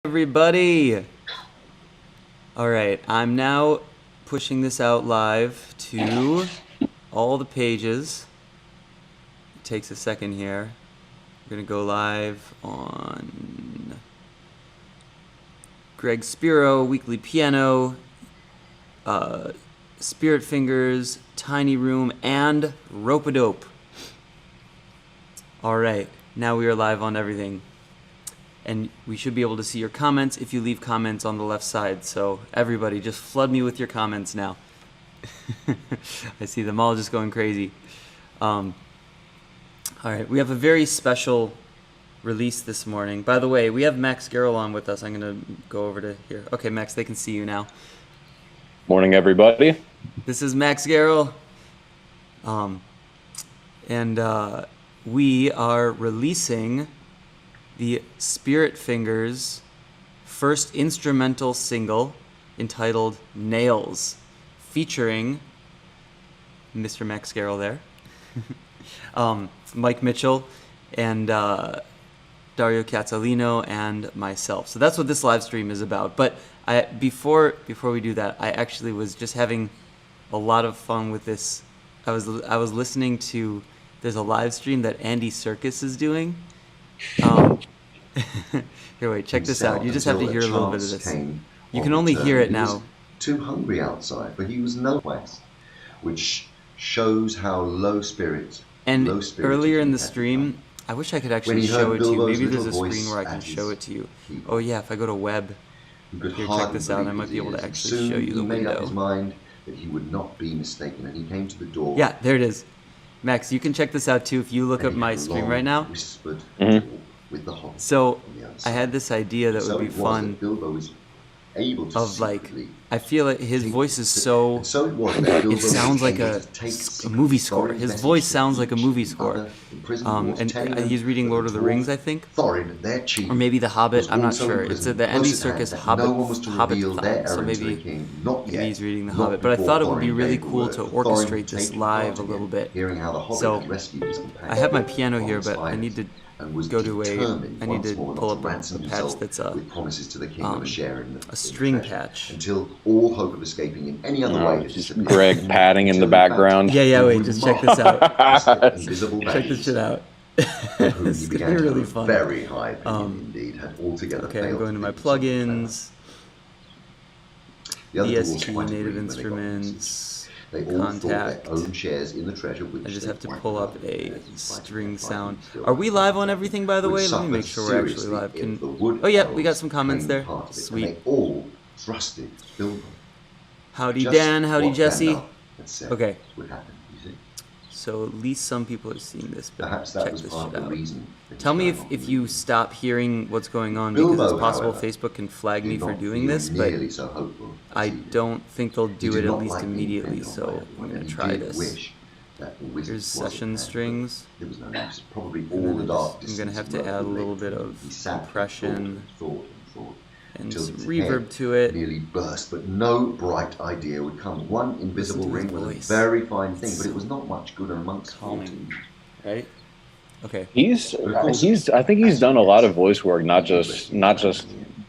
Everybody! Alright, I'm now pushing this out live to all the pages. It takes a second here. We're going to go live on Greg Spiro, Weekly Piano, Spirit Fingers, Tiny Room, and Rope-a-Dope. Alright, now we are live on everything. And we should be able to see your comments if you leave comments on the left side. So everybody, just flood me with your comments now. I see them all just going crazy. All right, we have a very special release this morning. By the way, we have Max Garrell on with us. I'm going to go over to here. Okay, Max, they can see you now. Morning, everybody. This is Max Garrell. We are releasing the Spirit Fingers first instrumental single entitled Nails, featuring Mr. Max Garrell there, Mike Mitchell, and Dario Cazzolino, and myself. So that's what this live stream is about. But before we do that, I actually was just having a lot of fun with this. I was listening to, there's a live stream that Andy Serkis is doing. Here, wait, check this out. You just have to hear a little bit of this. You can only hear it now. Too hungry outside, but he was no west, which shows how low spirit. And earlier in the stream, I wish I could actually show it to you. Maybe there's a screen where I can show it to you. Oh yeah, if I go to web, here, check this out. I might be able to actually show you the window. He made up his mind that he would not be mistaken, and he came to the door. Yeah, there it is. Max, you can check this out too if you look up my screen right now. Whispered with the hobbit. So I had this idea that would be fun of like, I feel like his voice is so, it sounds like a movie score. His voice sounds like a movie score. And he's reading Lord of the Rings, I think. Or maybe The Hobbit, I'm not sure. It's the Andy Serkis Hobbit-thon, so maybe he's reading The Hobbit. But I thought it would be really cool to orchestrate this live a little bit. So I have my piano here, but I need to go to I need to pull up a patch that's a string patch. Until all hope of escaping in any other way just Greg padding in the background. Yeah, wait, just check this out. Check this shit out. This is going to be really fun. Very high indeed, had altogether okay, I'm going to my plugins, EST, Native Instruments, they all Contact. Their own shares in the treasure, which I just have to pull up a string sound. Are we live on everything, by the way? Let me make sure we're actually live. Oh yeah, we got some comments there. Sweet. All trusted Bilbo. Howdy Dan, howdy Jesse. Okay. Would happen, you see? So at least some people are seeing this, but perhaps that check was this part shit of the out. reason. Tell me if you stop hearing what's going on, because it's possible Facebook can flag me for doing this, but I don't think they'll do it at least immediately, so I'm going to try this. Here's session strings. I'm going to have to add a little bit of compression and some reverb to it. Nearly burst, but no bright idea would come. One invisible ring was a very fine thing, but it was not much good amongst calming, right? Okay. I think he's done a lot of voice work, not just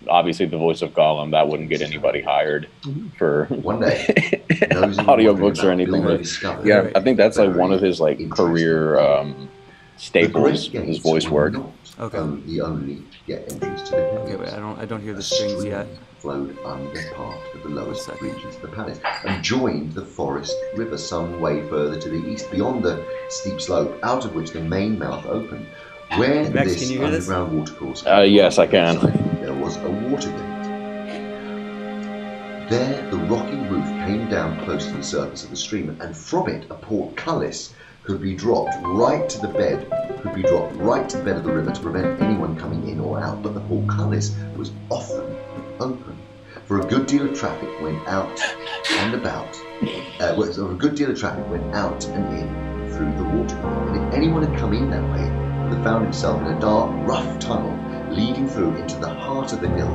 obviously the voice of Gollum. That wouldn't get anybody hired for one day audiobooks or anything. But yeah, I think that's like one of his like career staples, his voice work. Okay. The only to get entries to the caves. Okay, wait, I don't hear the strings yet. Flowed under part of the lowest reaches of the palace and joined the forest river some way further to the east, beyond the steep slope, out of which the main mouth opened. Where Max, this underground watercourse yes, I can. There was a water gate. There, the rocky roof came down close to the surface of the stream, and from it a portcullis could be dropped right to the bed of the river to prevent anyone coming in or out. But the portcullis was often open, for a good deal of traffic went out and about. A good deal of traffic went out and in through the water. And if anyone had come in that way, would have found himself in a dark, rough tunnel leading through into the heart of the hill.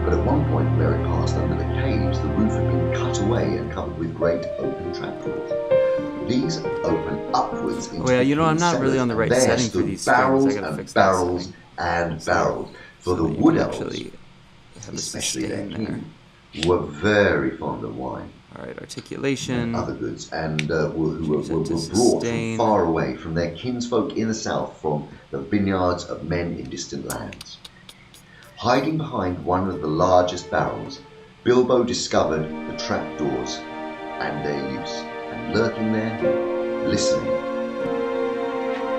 But at one point where it passed under the caves, the roof had been cut away and covered with great open trapdoors. These open upwards into I'm not really on the right setting for these strings. I gotta fix barrels and barrels. For the wood elves have a especially their sustain there. king, were very fond of wine. All right, articulation. And other goods, and who were brought from sustain. far away, from their kinsfolk in the south, from the vineyards of men in distant lands. Hiding behind one of the largest barrels, Bilbo discovered the trapdoors and their use, and lurking there, listening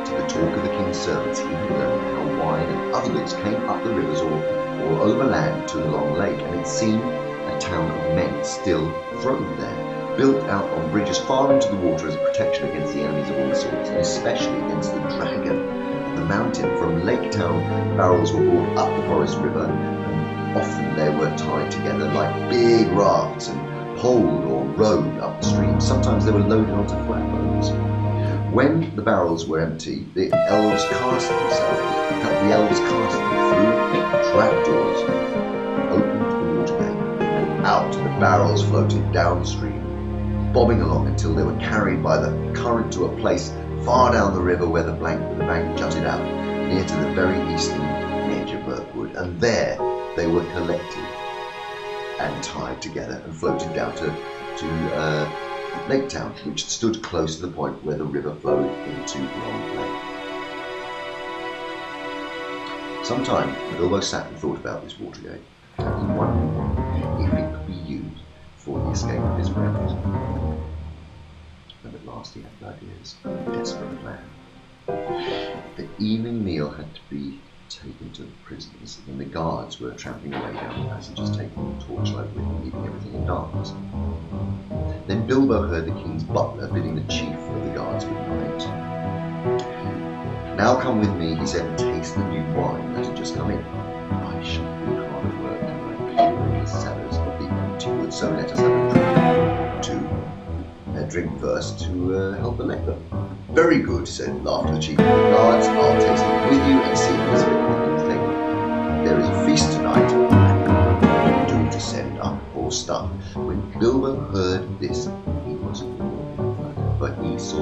to the talk of the king's servants, he learned how wine and other goods came up the rivers or overland to the long lake, and it seemed a town of men still throned there, built out on bridges far into the water as a protection against the enemies of all sorts, and especially against the dragon of the mountain. From Lake Town, barrels were brought up the Forest River, and often they were tied together like big rafts and poled or rowed upstream. Sometimes they were loaded onto flatboats. When the barrels were empty, the elves cast them through trapdoors, opened the water gate, and out the barrels floated downstream, bobbing along until they were carried by the current to a place far down the river where the bank jutted out, near to the very eastern edge of Mirkwood, and there they were collected and tied together and floated down to Lake Town, which stood close to the point where the river flowed into Long Lake. Sometime Bilbo sat and thought about this watergate, and he wondered if it could be used for the escape of his friends. And at last he had ideas, a desperate plan. The evening meal had to be taken to the prisoners, and the guards were tramping away down the passages, taking the torchlight with them, leaving everything in darkness. Then Bilbo heard the king's butler bidding the chief of the guards good night. "Now come with me," he said, "and taste the new wine that had just come in. I shall be hard at work tonight clearing the cellars of the empty wood, so let us have a drink first to help the liquor." "Very good," laughed the chief of the guards. "I'll taste it with you and see if there's anything. There is a feast tonight, and do to send up more stuff." When Bilbo heard this, he was awed, but he saw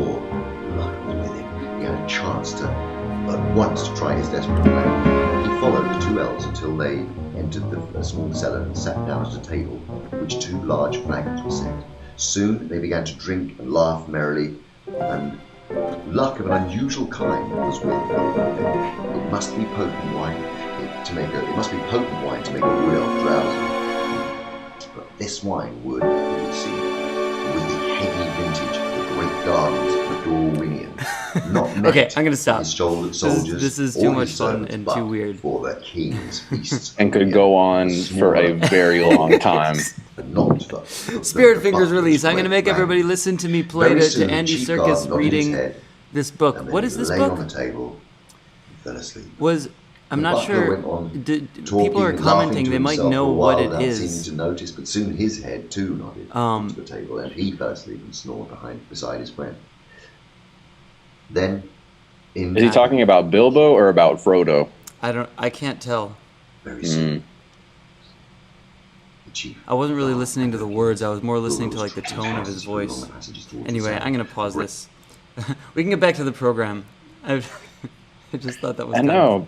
luck was with him. He had a chance at once to try his desperate plan. He followed the two elves until they entered the small cellar and sat down at a table, which two large flagons were set. Soon they began to drink and laugh merrily, and luck of an unusual kind was with them. It must be potent wine to make a wood elf drowsy. But this wine would, it would seem, with the heavy vintage of the great gardens of the Dorwinians, not met Okay, I'm gonna stop. his soldiers. This is or too his much fun servants, and but too weird. For the king's feasts, And could go on for a very long time. Not for Spirit the Fingers butler's release. I'm going to great make everybody man. listen to me play Very to soon, Andy Chief Serkis Guard nodded his reading head, this book. and What then is this lay book? on the table and fell asleep. I'm The not butler sure. went on People talking are and laughing commenting. to They might himself know for a what while it without is. seeming to notice, but soon his head too nodded to the table, and he fell asleep and snored beside his friend. Then, Is he talking about Bilbo or about Frodo? I can't tell. very soon, the chief. I wasn't really listening to the words. I was more listening to like the tone of his voice. Anyway, I'm gonna pause this. We can get back to the program. I just thought that was. I know.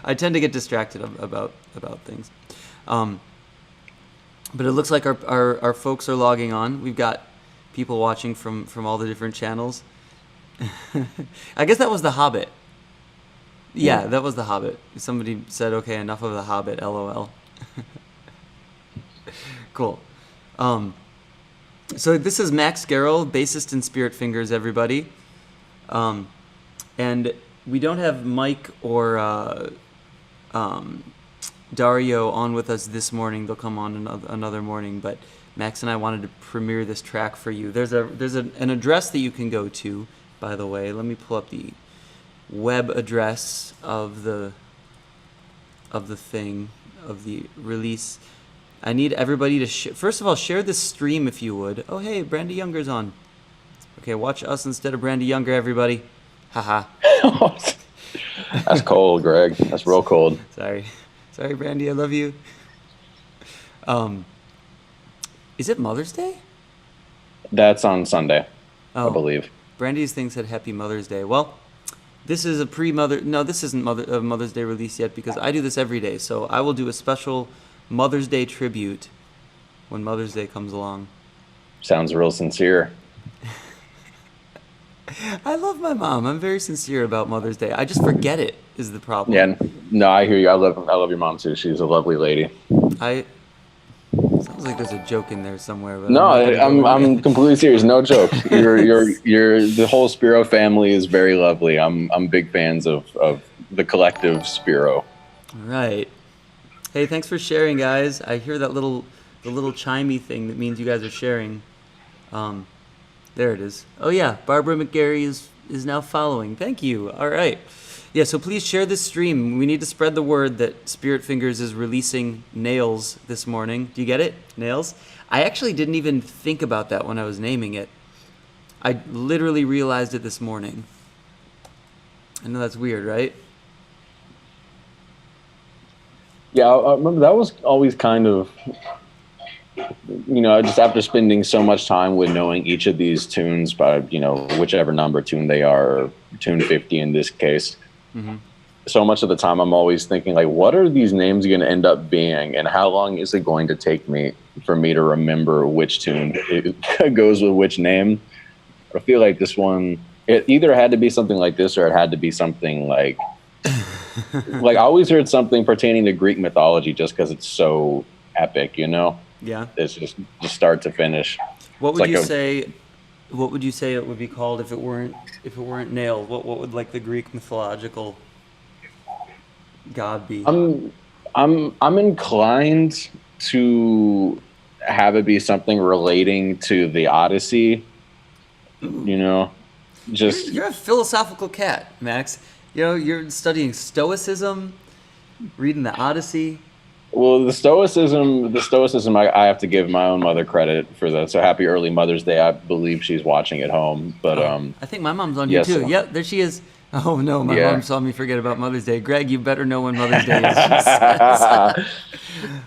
I tend to get distracted about things. But it looks like our folks are logging on. We've got people watching from all the different channels. I guess that was The Hobbit. Yeah, that was The Hobbit. Somebody said, okay, enough of The Hobbit, LOL. Cool. So this is Max Garrel, bassist in Spirit Fingers, everybody. And we don't have Mike or Dario on with us this morning. They'll come on another morning, but Max and I wanted to premiere this track for you. There's an address that you can go to, by the way. Let me pull up the web address of the release. I need everybody to first of all share this stream if you would. Oh hey, Brandy Younger's on. Okay, watch us instead of Brandy Younger, everybody. Haha. That's cold, Greg. That's real cold. Sorry, Brandy. I love you. Is it Mother's Day? That's on Sunday, Oh, I believe. Brandy's thing said Happy Mother's Day. Well, This is a pre-Mother. No, this isn't Mother's Day release yet because I do this every day. So I will do a special Mother's Day tribute when Mother's Day comes along. Sounds real sincere. I love my mom. I'm very sincere about Mother's Day. I just forget it is the problem. Yeah, no, I hear you. I love your mom too. She's a lovely lady. Sounds like there's a joke in there somewhere. But No, I'm completely serious. No jokes. You're the whole Spiro family is very lovely. I'm big fans of the collective Spiro. All right. Hey, thanks for sharing, guys. I hear the little chimey thing that means you guys are sharing. There it is. Oh yeah, Barbara McGarry is now following. Thank you. All right. Yeah, so please share this stream. We need to spread the word that Spirit Fingers is releasing Nails this morning. Do you get it? Nails? I actually didn't even think about that when I was naming it. I literally realized it this morning. I know that's weird, right? Yeah, I remember that was always kind of, just after spending so much time with knowing each of these tunes by, whichever number tune they are, tune 50 in this case. Mm-hmm. So much of the time I'm always thinking, like, what are these names going to end up being, and how long is it going to take for me to remember which tune it goes with which name? I feel like this one, it either had to be something like this or it had to be something like like I always heard something pertaining to Greek mythology just because it's so epic, Yeah. It's just start to finish. What would you say? What would you say it would be called if it weren't nailed? What would like the Greek mythological god be? I'm inclined to have it be something relating to the Odyssey. Just you're a philosophical cat, Max. You're studying Stoicism, reading the Odyssey. Well, the Stoicism, I have to give my own mother credit for that. So happy early Mother's Day. I believe she's watching at home. But I think my mom's on here too. Yep, there she is. Oh no, my mom saw me forget about Mother's Day. Greg, you better know when Mother's Day is.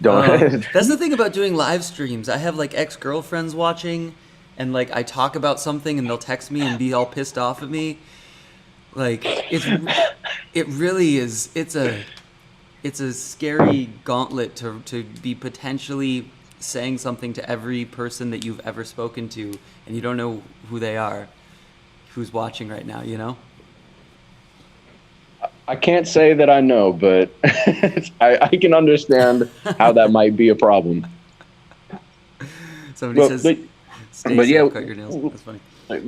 That's the thing about doing live streams. I have like ex-girlfriends watching, and like I talk about something, and they'll text me and be all pissed off at me. Like it really is. It's a scary gauntlet to be potentially saying something to every person that you've ever spoken to, and you don't know who they are, who's watching right now, I can't say that I know, but I can understand how that might be a problem. Somebody says, "Stay cut your nails." That's funny.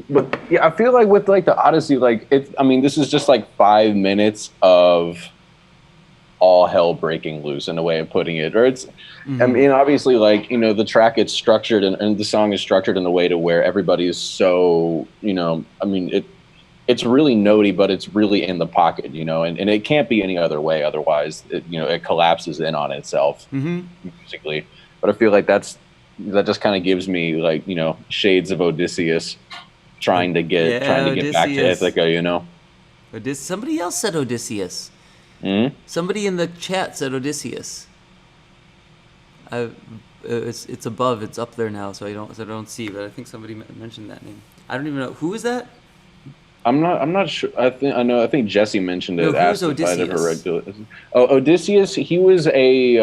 But yeah, I feel like with like the Odyssey, like this is just like 5 minutes of all hell breaking loose in a way of putting it, or it's I mean, obviously, like, the track is structured and the song is structured in a way to where everybody is so, I mean, it's really notey, but it's really in the pocket, and it can't be any other way. Otherwise, it collapses in on itself musically. But I feel like that just kind of gives me like, shades of Odysseus trying to get back to Ithaca, Somebody else said Odysseus. Mm-hmm. Somebody in the chat said Odysseus. It's above. It's up there now, so I don't see. But I think somebody mentioned that name. I don't even know who is that. I'm not sure. I think Jesse mentioned it. No, who's Odysseus? Odysseus. He was a.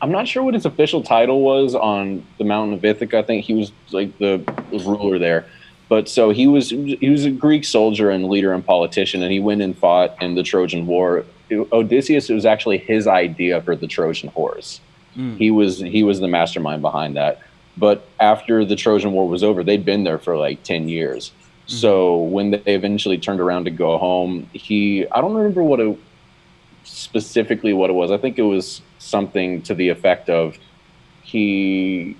I'm not sure what his official title was on the mountain of Ithaca. I think he was like the ruler there. But so he was a Greek soldier and leader and politician, and he went and fought in the Trojan War. Odysseus, it was actually his idea for the Trojan horse. He was the mastermind behind that. But after the Trojan War was over, they'd been there for like 10 years. So when they eventually turned around to go home, I don't remember specifically what it was. I think it was something to the effect of I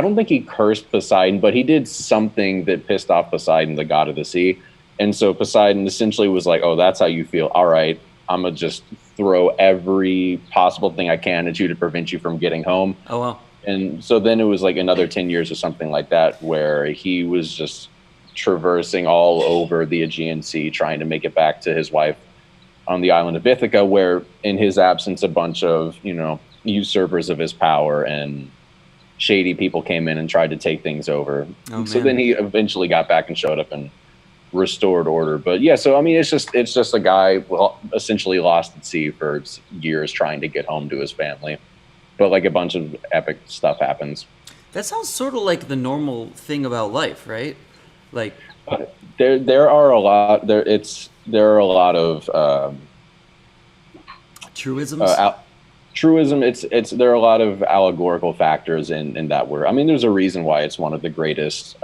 don't think he cursed Poseidon, but he did something that pissed off Poseidon, the god of the sea. And so Poseidon essentially was like, oh, that's how you feel. All right, I'm going to just throw every possible thing I can at you to prevent you from getting home. Oh, wow. And so then it was like another 10 years or something like that, where he was just traversing all over the Aegean Sea, trying to make it back to his wife on the island of Ithaca, where in his absence, a bunch of, usurpers of his power and shady people came in and tried to take things over. So then he eventually got back and showed up in restored order. But yeah, so I mean, it's just a guy essentially lost at sea for years trying to get home to his family, but like a bunch of epic stuff happens. That sounds sort of like the normal thing about life, right? Like there are a lot there are a lot of truisms. Truism. It's there are a lot of allegorical factors in that word. I mean, there's a reason why it's one of the greatest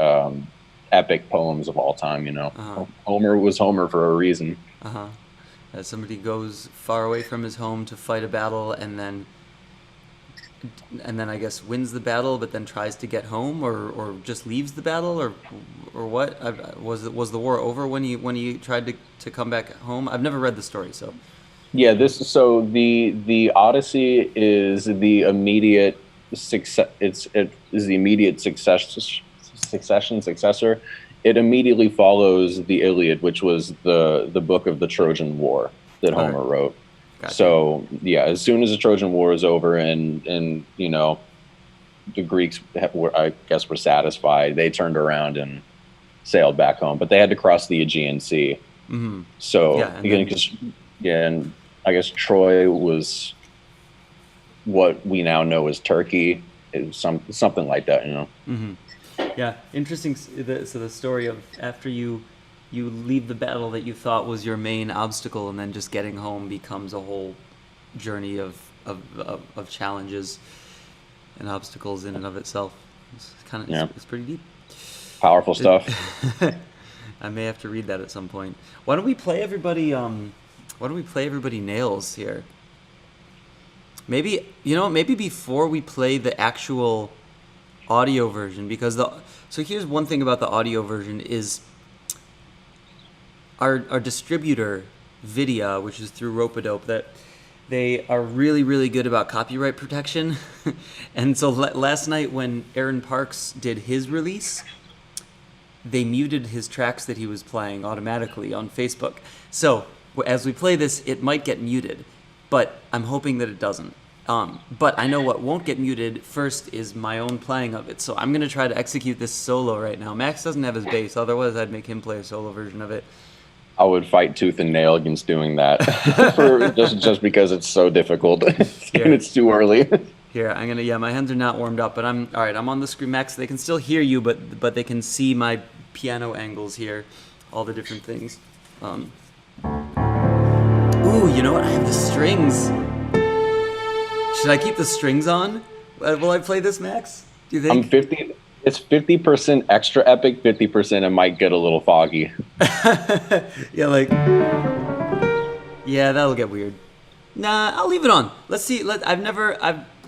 epic poems of all time. You know, Homer was Homer for a reason. As somebody goes far away from his home to fight a battle, and then I guess wins the battle, but then tries to get home, or just leaves the battle, or what? Was the war over when he tried to come back home? I've never read the story, so. Yeah, the Odyssey is the immediate success. It is the immediate successor. It immediately follows the Iliad, which was the book of the Trojan War that Homer wrote. Gotcha. So yeah, as soon as the Trojan War is over and you know the Greeks were satisfied, they turned around and sailed back home, but they had to cross the Aegean Sea. Mm-hmm. So and I guess Troy was what we now know as Turkey. It was something like that, you know. Mm-hmm. Yeah, interesting. So the story of after you leave the battle that you thought was your main obstacle, and then just getting home becomes a whole journey of challenges and obstacles in and of itself. It's kind of it's pretty deep. Powerful stuff. I may have to read that at some point. Why don't we play everybody Nails here? Maybe before we play the actual audio version, because so here's one thing about the audio version is our distributor Vidya, which is through Rope-A-Dope, that they are really, really good about copyright protection. And so last night when Aaron Parks did his release, they muted his tracks that he was playing automatically on Facebook. So as we play this, it might get muted, but I'm hoping that it doesn't. But I know what won't get muted first is my own playing of it. So I'm going to try to execute this solo right now. Max doesn't have his bass, otherwise I'd make him play a solo version of it. I would fight tooth and nail against doing that for just because it's so difficult and it's too early. Here, I'm going to, my hands are not warmed up, but I'm on the screen. Max, they can still hear you, but they can see my piano angles here, all the different things. Ooh, you know what? I have the strings. Should I keep the strings on? Will I play this, Max? Do you think? It's 50% extra epic, 50% it might get a little foggy. Yeah, that'll get weird. Nah, I'll leave it on. Let's see.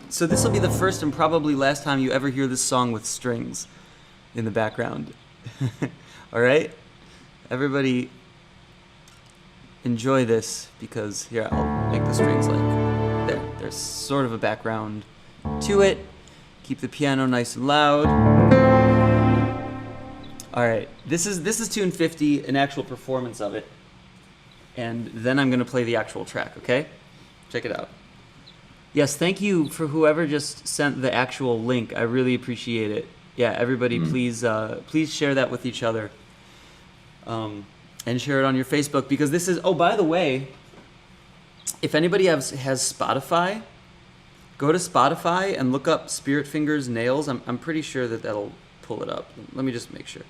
So this will be the first and probably last time you ever hear this song with strings in the background. All right? Everybody enjoy this, because here, I'll make the strings there. There's sort of a background to it. Keep the piano nice and loud. All right, this is tune 50, an actual performance of it. And then I'm going to play the actual track, okay? Check it out. Yes, thank you for whoever just sent the actual link. I really appreciate it. Yeah, everybody, please share that with each other. And share it on your Facebook, because this is, oh, by the way, if anybody has Spotify, go to Spotify and look up Spirit Fingers Nails. I'm pretty sure that'll pull it up. Let me just make sure.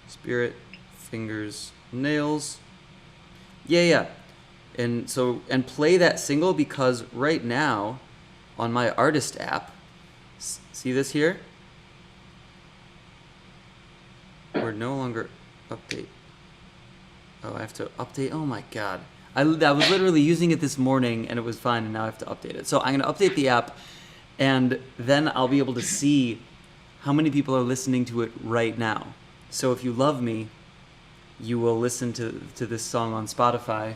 Spirit Fingers Nails. Yeah. And play that single, because right now on my artist app, see this here? We're no longer update. Oh, I have to update. Oh my God. I was literally using it this morning and it was fine, and now I have to update it. So I'm going to update the app, and then I'll be able to see how many people are listening to it right now. So if you love me, you will listen to this song on Spotify,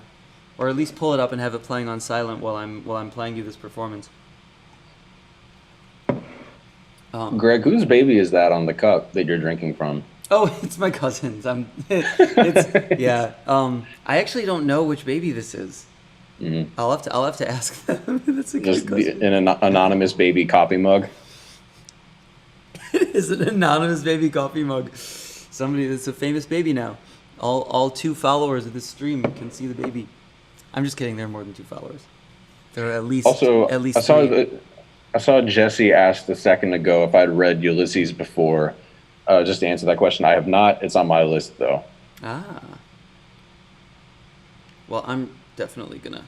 or at least pull it up and have it playing on silent while I'm playing you this performance. Greg, whose baby is that on the cup that you're drinking from? Oh, it's my cousin's. I actually don't know which baby this is. Mm-hmm. I'll have to ask them. That's a good question. An anonymous baby coffee mug. It is an anonymous baby coffee mug. Somebody that's a famous baby now. All 2 followers of this stream can see the baby. I'm just kidding. There are more than 2 followers. There are at least Also, at least I saw 3. I saw Jesse asked a second ago if I'd read Ulysses before. Just to answer that question, I have not. It's on my list though. Ah. Well, I'm definitely gonna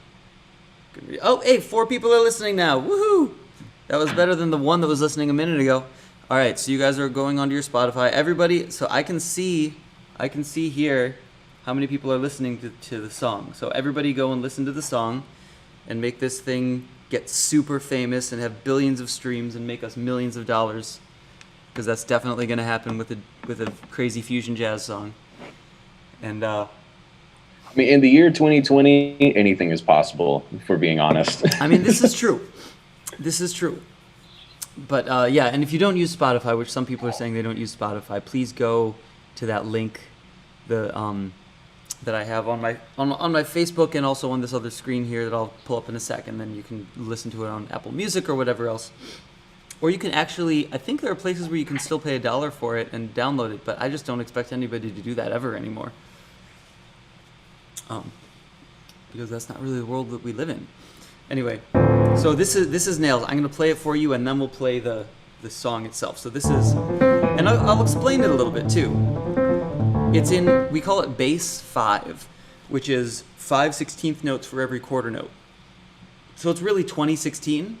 read. Oh, hey, 4 people are listening now. Woohoo! That was better than the 1 that was listening a minute ago. All right, so you guys are going onto your Spotify. Everybody, so I can see here how many people are listening to the song. So everybody go and listen to the song and make this thing get super famous and have billions of streams and make us millions of dollars, because that's definitely going to happen with a crazy fusion jazz song. And I mean, in the year 2020, anything is possible, if we're being honest. I mean, this is true. This is true. But yeah, and if you don't use Spotify, which some people are saying they don't use Spotify, please go to that link, that I have on my Facebook and also on this other screen here that I'll pull up in a second. Then you can listen to it on Apple Music or whatever else. Or you can actually, I think there are places where you can still pay $1 for it and download it, but I just don't expect anybody to do that ever anymore. Because that's not really the world that we live in. Anyway, so this is Nails. I'm gonna play it for you, and then we'll play the song itself. So this is, and I'll explain it a little bit too. It's in, we call it bass 5, which is 5 16th notes for every quarter note. So it's really 2016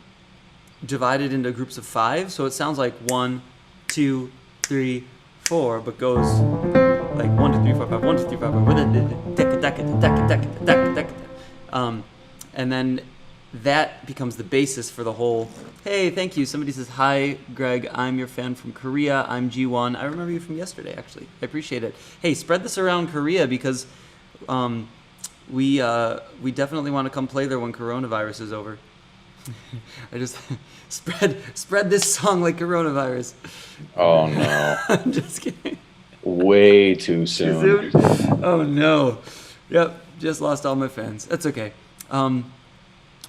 divided into groups of 5. So it sounds like 1, 2, 3, 4, but goes like 1, 2, 3, 4, 5, 1, 2, 3, 4, 5, and then that becomes the basis for the whole. Hey, thank you. Somebody says, hi, Greg. I'm your fan from Korea. I'm G1. I remember you from yesterday, actually. I appreciate it. Hey, spread this around Korea, because we definitely want to come play there when coronavirus is over. I just spread this song like coronavirus. Oh no! I'm just kidding. Way too soon. Oh no! Yep, just lost all my fans. That's okay.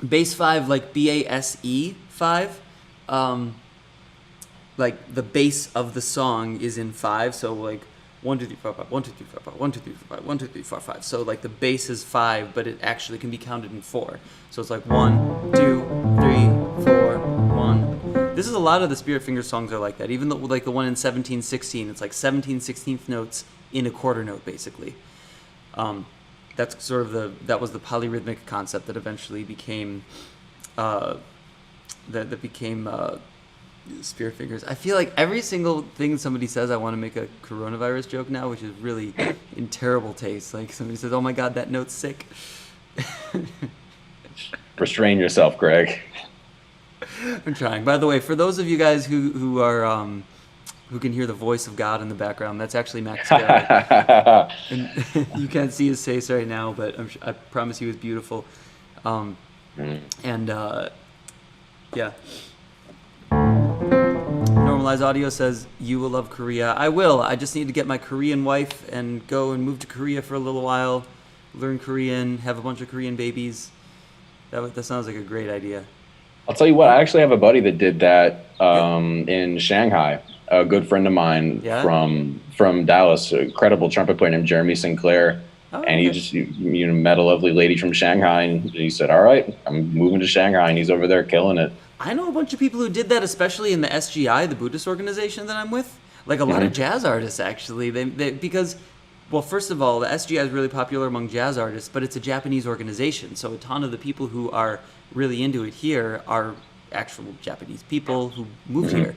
Bass 5, like BASE 5. Like the bass of the song is in 5, so like 1 2 3 4 5 1 2 3 4 5 1 2 3 4 5 1 2 3 4 5. So like the bass is 5, but it actually can be counted in 4. So it's like 1 2 3 4 1. This is a lot of the Spirit Fingers songs are like that. Even though like the one in 1716, it's like 17 16th notes in a quarter note basically. That's sort of that was the polyrhythmic concept that eventually became Spirit Fingers. I feel like every single thing somebody says, I want to make a coronavirus joke now, which is really in terrible taste. Like somebody says, "Oh my God, that note's sick." Restrain yourself, Greg. I'm trying. By the way, for those of you guys who are who can hear the voice of God in the background, that's actually Max Garrett. And you can't see his face right now, but I promise you it's beautiful. Yeah. Normalized Audio says, you will love Korea. I will. I just need to get my Korean wife and go and move to Korea for a little while, learn Korean, have a bunch of Korean babies. That sounds like a great idea. I'll tell you what, I actually have a buddy that did that in Shanghai. A good friend of mine from Dallas, an incredible trumpet player named Jeremy Sinclair. Oh, and he just met a lovely lady from Shanghai, and he said, all right, I'm moving to Shanghai, and he's over there killing it. I know a bunch of people who did that, especially in the SGI, the Buddhist organization that I'm with. Like a lot of jazz artists, actually. They because, well, first of all, the SGI is really popular among jazz artists, but it's a Japanese organization. So a ton of the people who are really into it here are actual Japanese people who moved here.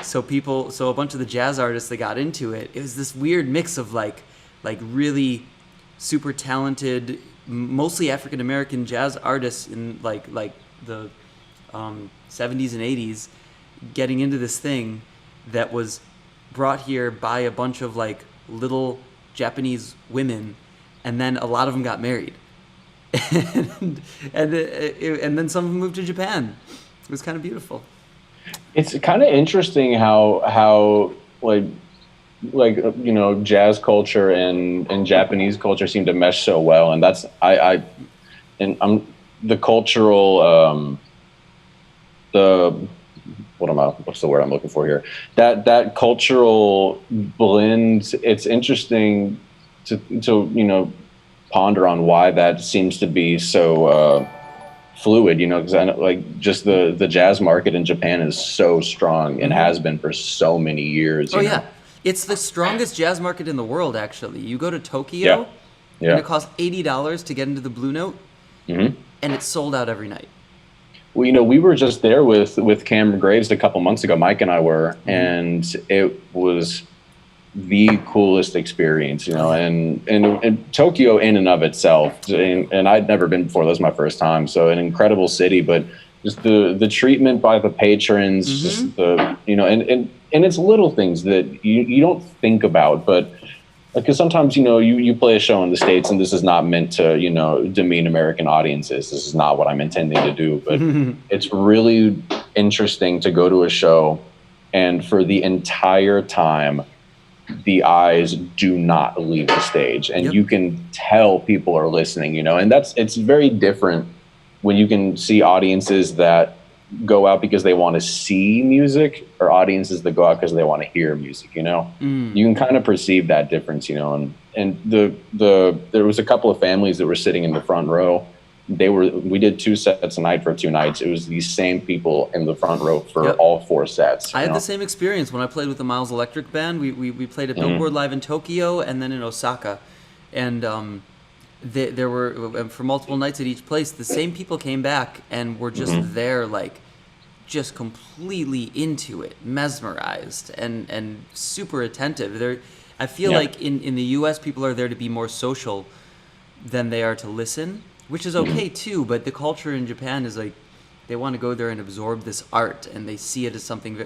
So a bunch of the jazz artists that got into it, it was this weird mix of like really super talented, mostly African American jazz artists in like the 70s and 80s getting into this thing that was brought here by a bunch of like little Japanese women, and then a lot of them got married, and then some of them moved to Japan. It was kind of beautiful. It's kind of interesting how like jazz culture and Japanese culture seem to mesh so well, and that's the cultural the what's the word I'm looking for here? That cultural blend, it's interesting to ponder on why that seems to be so fluid, because I know, like, just the jazz market in Japan is so strong and has been for so many years. Yeah. It's the strongest jazz market in the world, actually. You go to Tokyo, and it costs $80 to get into the Blue Note, and it's sold out every night. Well, we were just there with Cameron Graves a couple months ago. Mike and I were, and it was the coolest experience, and Tokyo in and of itself. And I'd never been before. That was my first time. So an incredible city, but just the treatment by the patrons, just the, and it's little things that you don't think about, but because sometimes, you play a show in the States and this is not meant to, demean American audiences. This is not what I'm intending to do, but it's really interesting to go to a show and for the entire time, the eyes do not leave the stage, and you can tell people are listening, and it's very different when you can see audiences that go out because they want to see music or audiences that go out because they want to hear music. You can kind of perceive that difference, and there was a couple of families that were sitting in the front row. We did 2 sets a night for 2 nights. It was these same people in the front row for all 4 sets. I had the same experience when I played with the Miles Electric Band. We played at Billboard Live in Tokyo and then in Osaka, and there were, for multiple nights at each place, the same people came back and were just there, like, just completely into it, mesmerized and super attentive. I feel like in the U.S. people are there to be more social than they are to listen, which is okay too, but the culture in Japan is like, they want to go there and absorb this art, and they see it as something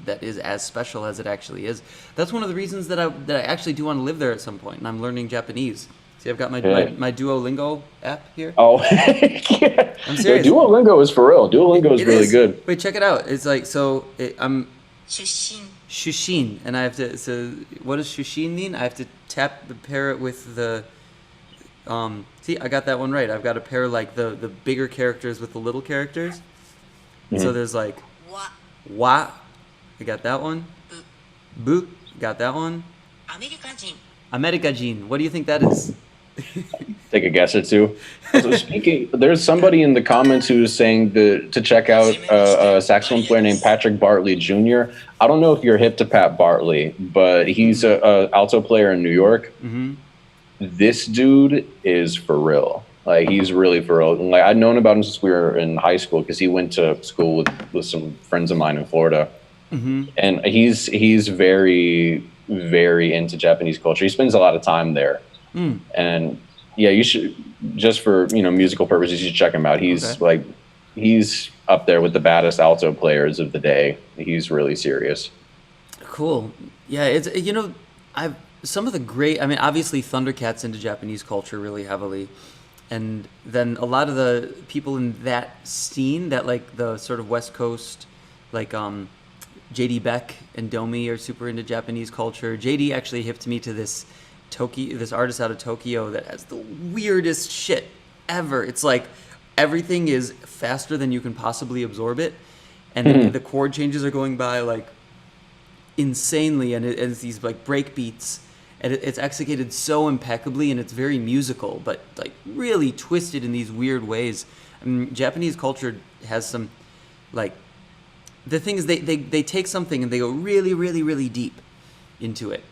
that is as special as it actually is. That's one of the reasons that I actually do want to live there at some point, and I'm learning Japanese. See, I've got my Duolingo app here. Oh, yeah. I'm serious. Yeah, Duolingo is for real. Duolingo is really good. Wait, check it out. It's like, I'm Shushin, and I have to. So, what does Shushin mean? I have to pair it with the. See, I got that one right. I've got to pair like the bigger characters with the little characters. So there's like wa. I got that one. Bu. Got that one. Americajin. What do you think that is? Take a guess or two. So there's somebody in the comments who's saying to check out a saxophone player named Patrick Bartley Jr. I don't know if you're hip to Pat Bartley, but he's a alto player in New York. This dude is for real. Like, he's really for real. Like, I'd known about him since we were in high school because he went to school with some friends of mine in Florida, and he's very, very into Japanese culture. He spends a lot of time there. And yeah, you should, just for musical purposes, you should check him out. He's up there with the baddest alto players of the day. He's really serious. Cool. Yeah, it's I've some of the great. I mean, obviously Thundercat's into Japanese culture really heavily, and then a lot of the people in that scene, that like the sort of West Coast, like JD Beck and Domi are super into Japanese culture. JD actually hipped me to this artist out of Tokyo that has the weirdest shit ever. It's like everything is faster than you can possibly absorb it, and the chord changes are going by like insanely, and it's these like break beats, and it's executed so impeccably, and it's very musical, but like really twisted in these weird ways. I mean, Japanese culture has some, like, the thing is they take something and they go really, really, really deep into it.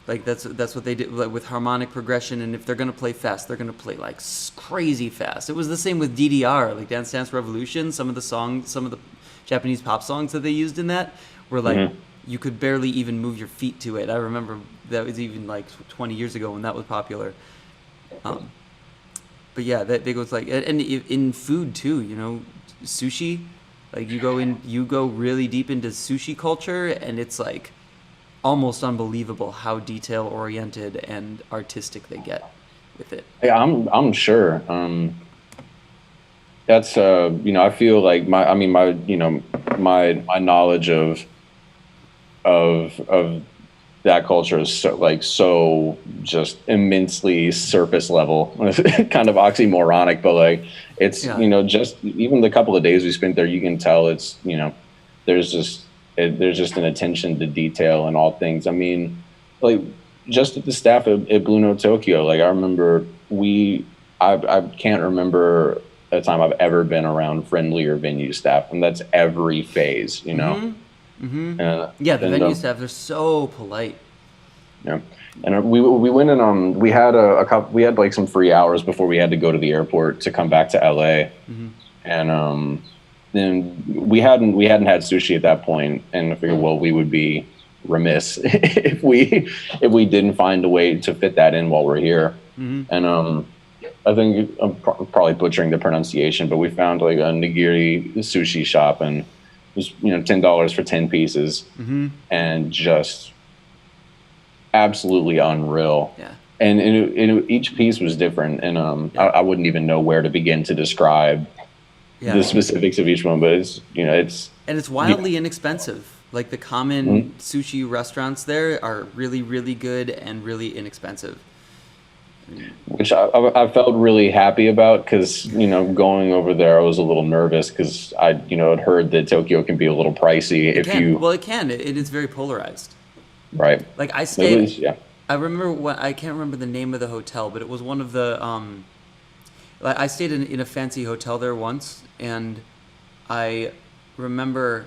Like that's what they did, like, with harmonic progression, and if they're gonna play fast, they're gonna play like crazy fast. It was the same with DDR, like Dance Dance Revolution. Some of the Japanese pop songs that they used in that were like, you could barely even move your feet to it. I remember that was even like 20 years ago when that was popular. But yeah, that goes like, and in food too, sushi, like you go really deep into sushi culture, and it's like almost unbelievable how detail oriented and artistic they get with it. Yeah, I'm sure. That's I feel like my knowledge of that culture is so just immensely surface level, kind of oxymoronic, but like it's just even the couple of days we spent there, you can tell it's there's just an attention to detail in all things. I mean, like just at the staff at Blue Note Tokyo, like I remember I can't remember a time I've ever been around friendlier venue staff, and that's every phase, you know. Yeah, the venue staff, they're so polite. Yeah, and we went in. We had a couple. We had like some free hours before we had to go to the airport to come back to LA, and then we hadn't had sushi at that point, and I figured, well, we would be remiss if we didn't find a way to fit that in while we're here. And I think I'm probably butchering the pronunciation, but we found like a nigiri sushi shop, and it was $10 for 10 pieces, and just absolutely unreal. Yeah. And each piece was different, and I wouldn't even know where to begin to describe the specifics of each one, but it's wildly inexpensive. Like the common sushi restaurants there are really, really good and really inexpensive. Which I felt really happy about, because going over there I was a little nervous because I had heard that Tokyo can be a little pricey. It can. It is very polarized. Right. Like I stayed. I remember I can't remember the name of the hotel, but it was one of the. Like I stayed in a fancy hotel there once, and I remember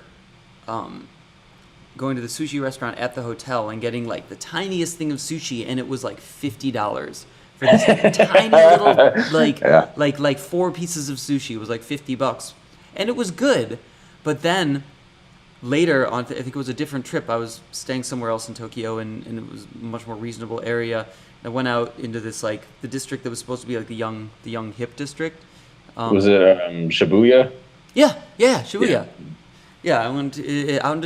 going to the sushi restaurant at the hotel and getting like the tiniest thing of sushi, and it was like $50 for this tiny little like 4 pieces of sushi. It was like $50, and it was good. But then later on, I think it was a different trip. I was staying somewhere else in Tokyo, and it was a much more reasonable area. I went out into this like the district that was supposed to be like the young hip district. Was it Shibuya? Yeah, Shibuya. Yeah, I went out in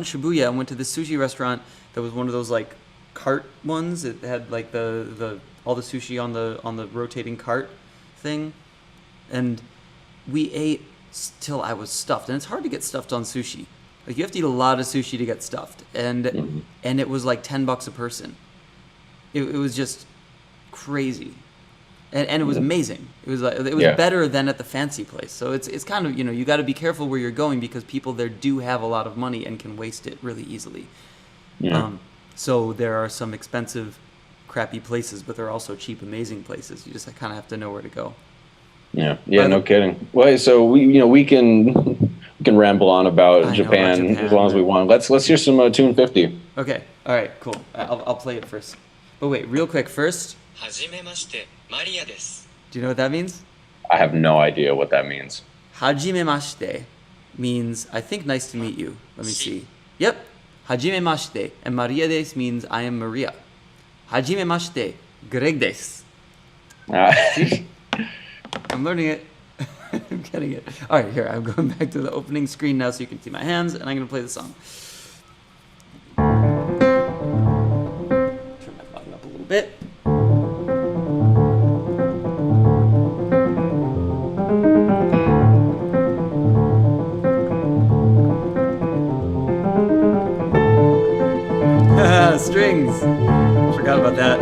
Shibuya. I went to this sushi restaurant that was one of those like cart ones. It had like the all the sushi on the rotating cart thing, and we ate till I was stuffed. And it's hard to get stuffed on sushi. Like you have to eat a lot of sushi to get stuffed, and it was like $10 a person. It was just crazy, and it was amazing. It was better than at the fancy place. So it's kind of you got to be careful where you're going, because people there do have a lot of money and can waste it really easily. Yeah. So there are some expensive, crappy places, but there are also cheap, amazing places. You just kind of have to know where to go. Yeah, no kidding. Well, so we can ramble on about Japan as long as we want. Let's hear some Tune 50. Okay. All right. Cool. I'll play it first. But wait, real quick first. はじめまして、マリアです。 Do you know what that means? I have no idea what that means. Hajimemashite means, I think, nice to meet you. Let me see. Yep. Hajimemashite. And Maria des means I am Maria. Hajimemashite, Greg des. See? I'm learning it. I'm getting it. All right, here. I'm going back to the opening screen now so you can see my hands, and I'm going to play the song. Turn my volume up a little bit. Strings. Forgot about that.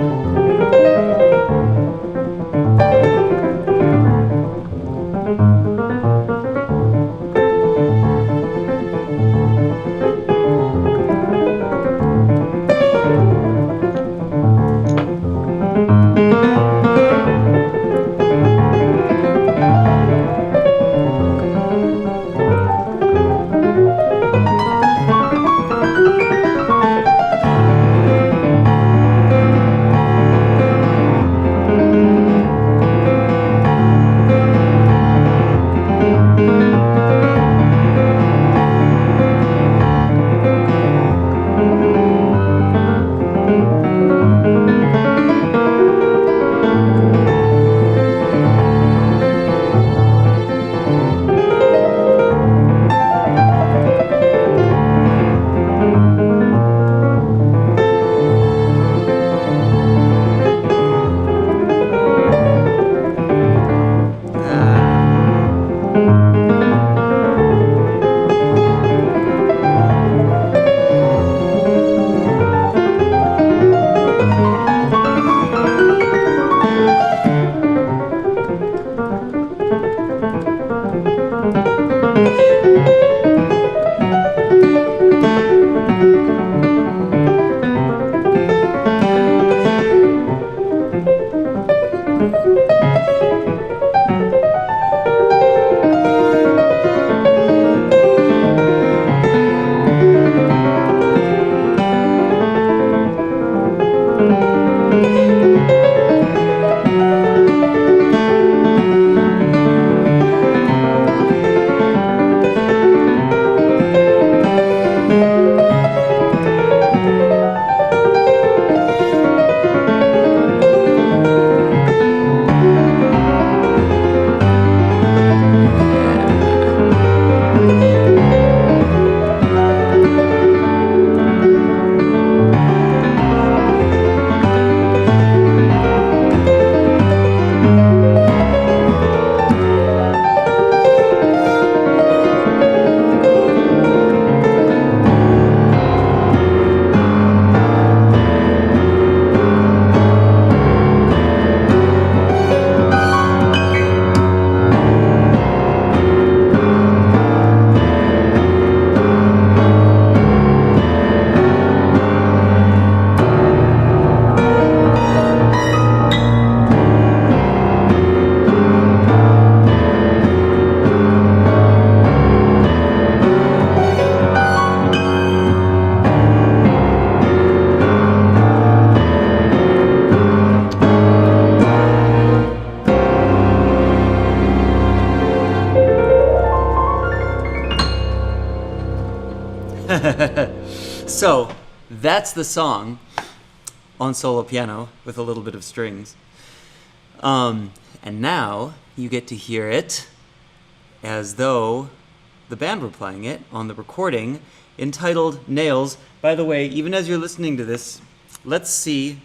So, that's the song on solo piano with a little bit of strings. And now you get to hear it as though the band were playing it on the recording entitled Nails. By the way, even as you're listening to this, let's see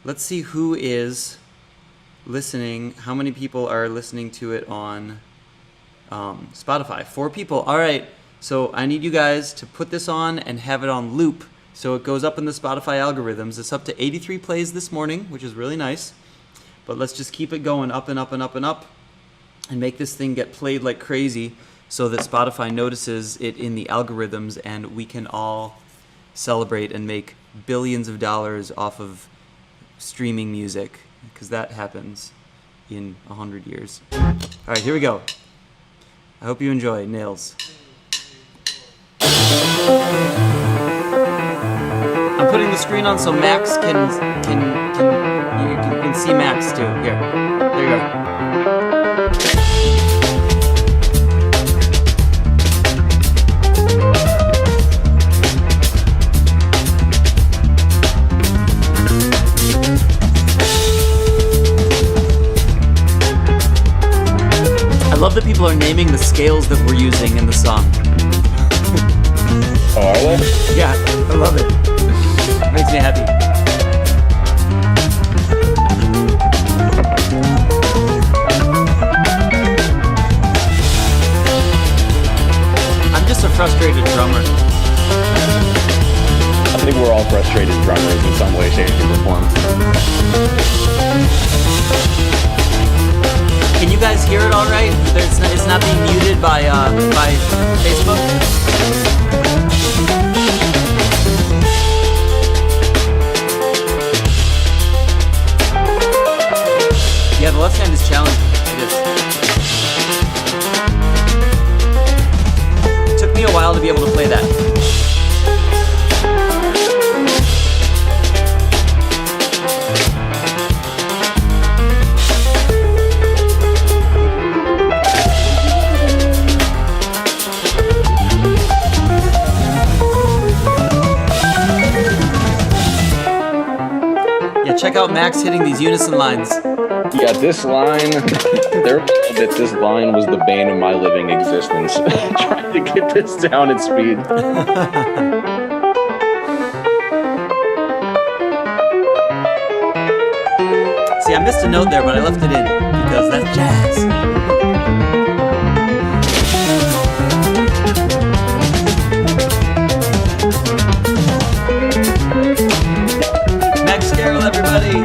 who is listening. How many people are listening to it on Spotify? 4 people. All right. So I need you guys to put this on and have it on loop so it goes up in the Spotify algorithms. It's up to 83 plays this morning, which is really nice. But let's just keep it going up and up and up and up and make this thing get played like crazy so that Spotify notices it in the algorithms and we can all celebrate and make billions of dollars off of streaming music, because that happens in 100 years. All right, here we go. I hope you enjoy Nails. I'm putting the screen on so Max can see Max too. Here, there you go. I love that people are naming the scales that we're using in the song. Oh, are they? Yeah, I love it. Makes me happy. I'm just a frustrated drummer. I think we're all frustrated drummers in some way, shape, or form. Can you guys hear it all right? It's not being muted by Facebook? Yeah, the left hand is challenging. It is. It took me a while to be able to play that. Check out Max hitting these unison lines. Yeah, this line, this line was the bane of my living existence. Trying to get this down at speed. See, I missed a note there, but I left it in because that's jazz. Max Carroll, everybody.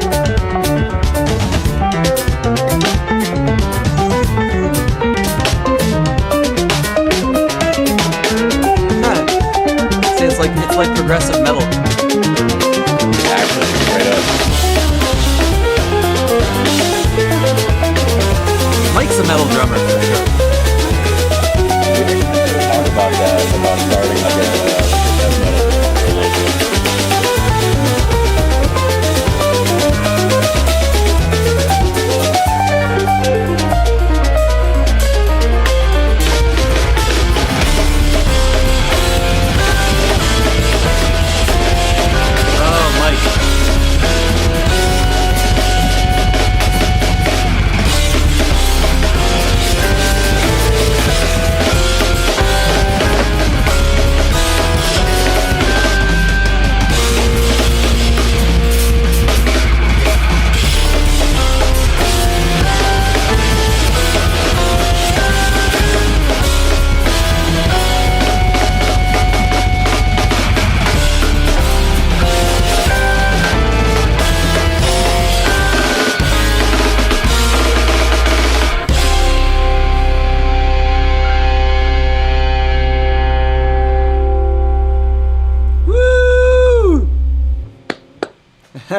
See, it's like progressive metal. Actually, straight up. Mike's a metal drummer. We didn't talk about that, about starting like a death metal relation.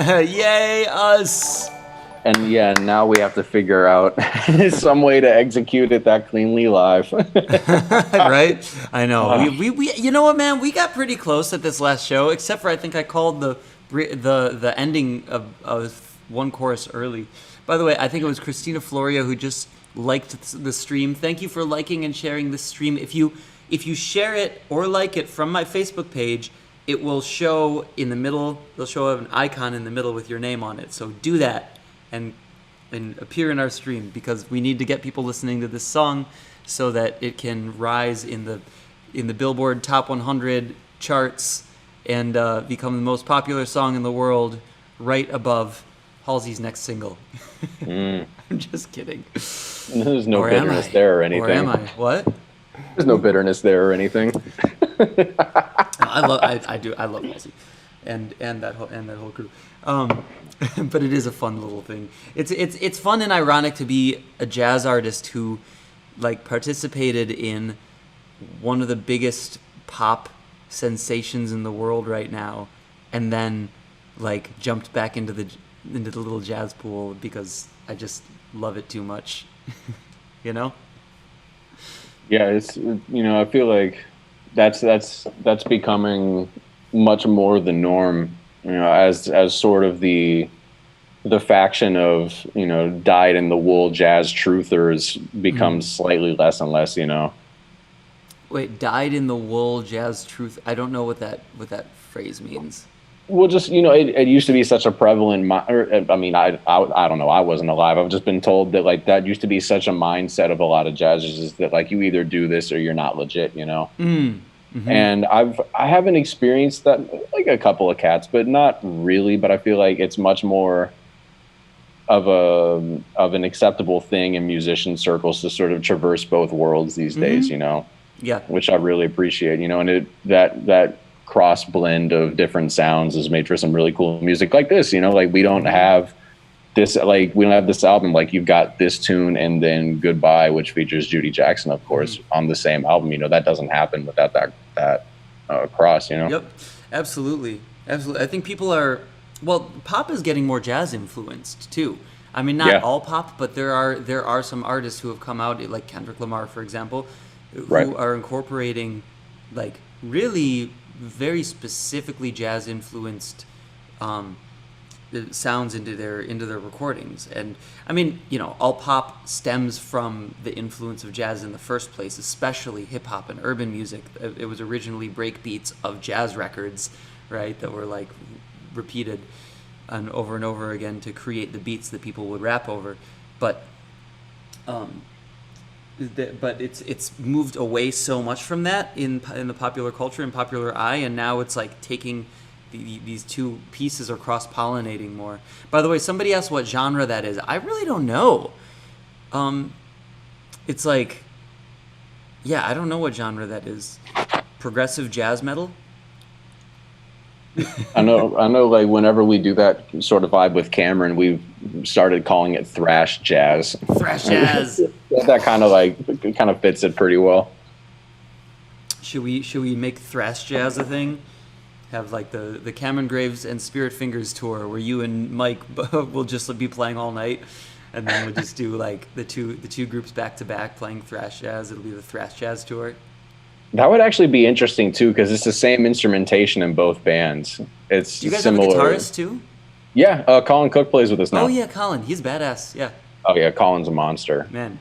Yay, us! And yeah, now we have to figure out some way to execute it that cleanly live. Right? I know. We you know what, man? We got pretty close at this last show, except for I think I called the ending of one chorus early. By the way, I think it was Christina Florio who just liked the stream. Thank you for liking and sharing the stream. If you share it or like it from my Facebook page, it will show in the middle. They'll show an icon in the middle with your name on it. So do that and appear in our stream, because we need to get people listening to this song so that it can rise in the Billboard Top 100 charts and become the most popular song in the world, right above Halsey's next single. I'm just kidding. There's no bitterness there or anything. Or am I? What? There's no bitterness there or anything. I love Halsey, and that whole crew. But it is a fun little thing. It's fun and ironic to be a jazz artist who, like, participated in one of the biggest pop sensations in the world right now, and then like jumped back into the little jazz pool because I just love it too much. You know? Yeah, it's, I feel like that's becoming much more the norm, as sort of the faction of, dyed in the wool jazz truthers becomes slightly less and less, Wait, dyed in the wool jazz truth. I don't know what that phrase means. Well, just, it used to be such a prevalent, I don't know. I wasn't alive. I've just been told that, like, that used to be such a mindset of a lot of jazzers, is that, like, you either do this or you're not legit, Mm-hmm. And I haven't experienced that, like a couple of cats, but not really. But I feel like it's much more of an acceptable thing in musician circles to sort of traverse both worlds these days, Yeah. Which I really appreciate, and that cross blend of different sounds has made for some really cool music like this, like we don't have this album, like you've got this tune and then Goodbye, which features Judy Jackson, of course, on the same album. That doesn't happen without that cross, Yep, absolutely. I think pop is getting more jazz influenced too. I mean, not all pop, but there are some artists who have come out, like Kendrick Lamar, for example, who are incorporating, like, really very specifically jazz influenced sounds into their recordings. And I mean, all pop stems from the influence of jazz in the first place, especially hip hop and urban music. It was originally break beats of jazz records, right, that were like repeated and over again to create the beats that people would rap over. But it's moved away so much from that in the popular culture and popular eye, and now it's like taking these two pieces are cross-pollinating more. By the way, somebody asked what genre that is. I really don't know. It's like, I don't know what genre that is. Progressive jazz metal? I know. Like, whenever we do that sort of vibe with Cameron, we've started calling it thrash jazz. Thrash jazz. That kind of fits it pretty well. Should we make thrash jazz a thing? Have like the Cameron Graves and Spirit Fingers tour, where you and Mike will just be playing all night, and then we'll just do like the two groups back to back playing thrash jazz. It'll be the thrash jazz tour. That would actually be interesting too, because it's the same instrumentation in both bands. It's do you guys similar. have a guitarist too? Yeah, Colin Cook plays with us now. Oh yeah, Colin, he's badass. Yeah. Oh yeah, Colin's a monster. Man,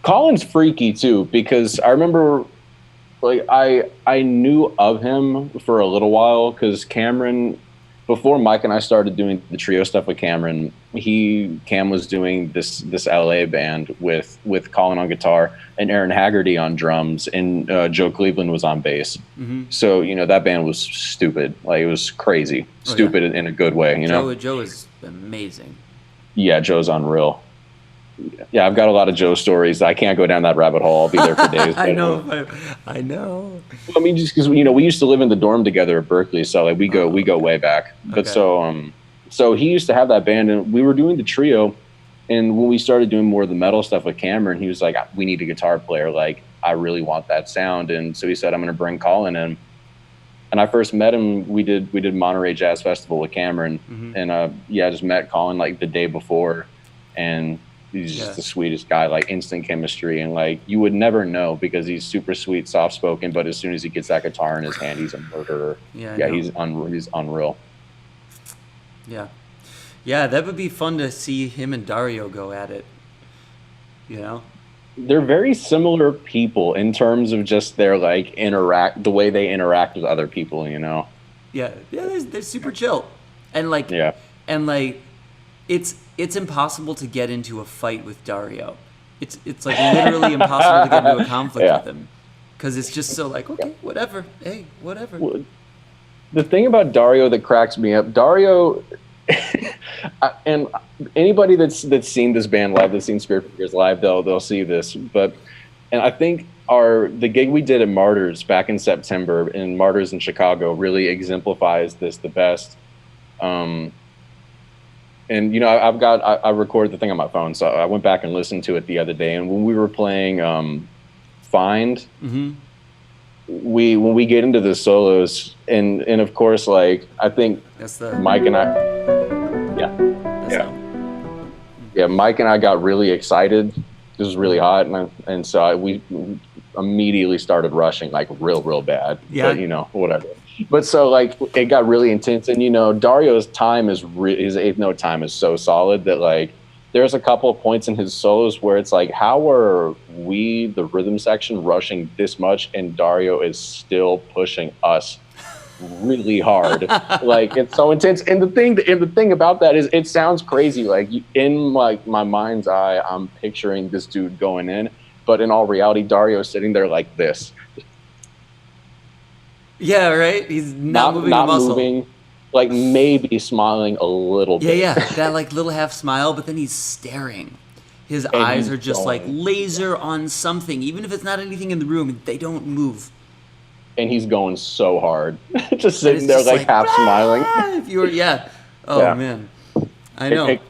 Colin's freaky too, because I remember, like, I knew of him for a little while because Cameron, before Mike and I started doing the trio stuff with Cameron, Cam was doing this LA band with Colin on guitar and Aaron Haggerty on drums, and Joe Cleveland was on bass. Mm-hmm. So that band was stupid. Like, it was crazy, stupid in a good way. Joe is amazing. Yeah, Joe's unreal. Yeah, I've got a lot of Joe stories. I can't go down that rabbit hole. I'll be there for days. I know. I mean, just because we used to live in the dorm together at Berkeley, so like we go way back. But so he used to have that band, and we were doing the trio. And when we started doing more of the metal stuff with Cameron, he was like, "We need a guitar player. Like, I really want that sound." And so he said, "I'm going to bring Colin in." And I first met him. We did Monterey Jazz Festival with Cameron, and I just met Colin like the day before, and he's just the sweetest guy, like instant chemistry. And like, you would never know because he's super sweet, soft spoken, but as soon as he gets that guitar in his hand, he's a murderer. He's unreal. Yeah, that would be fun to see him and Dario go at it. you know? They're very similar people in terms of just their like the way they interact with other people, you know? Yeah, they're super chill, and like, Yeah. and like, it's impossible to get into a fight with Dario. It's like literally impossible to get into a conflict Yeah. with him, because it's just so like, okay, whatever, hey, whatever. Well, the thing about Dario that cracks me up, Dario, and anybody that's seen this band live, that's seen Spirit Fingers live, they'll see this. But and I think the gig we did at Martyrs back in September in Martyrs in Chicago really exemplifies this the best. And you know, I recorded the thing on my phone, so I went back and listened to it the other day. And when we were playing Find. Mm-hmm. When we get into the solos, and of course, like I think That's the Mike and I, that's Mike and I got really excited. This was really hot, and so we immediately started rushing like real bad. Yeah. But, you know, whatever. But so like it got really intense, and you know, Dario's time his eighth note time is so solid that like there's a couple of points in his solos where it's like, how are we, the rhythm section, rushing this much, and Dario is still pushing us really hard. Like it's so intense. And the thing about that is, it sounds crazy. Like in like my mind's eye, I'm picturing this dude going in, but in all reality, Dario's sitting there like this, Yeah, right. He's not moving a muscle. moving, like maybe smiling a little bit. Yeah, that like little half smile, but then he's staring. His eyes are just like laser on something, even if it's not anything in the room. They don't move. And he's going so hard, just sitting It's there just like half smiling. If you were, yeah. Oh Yeah. man, I know. It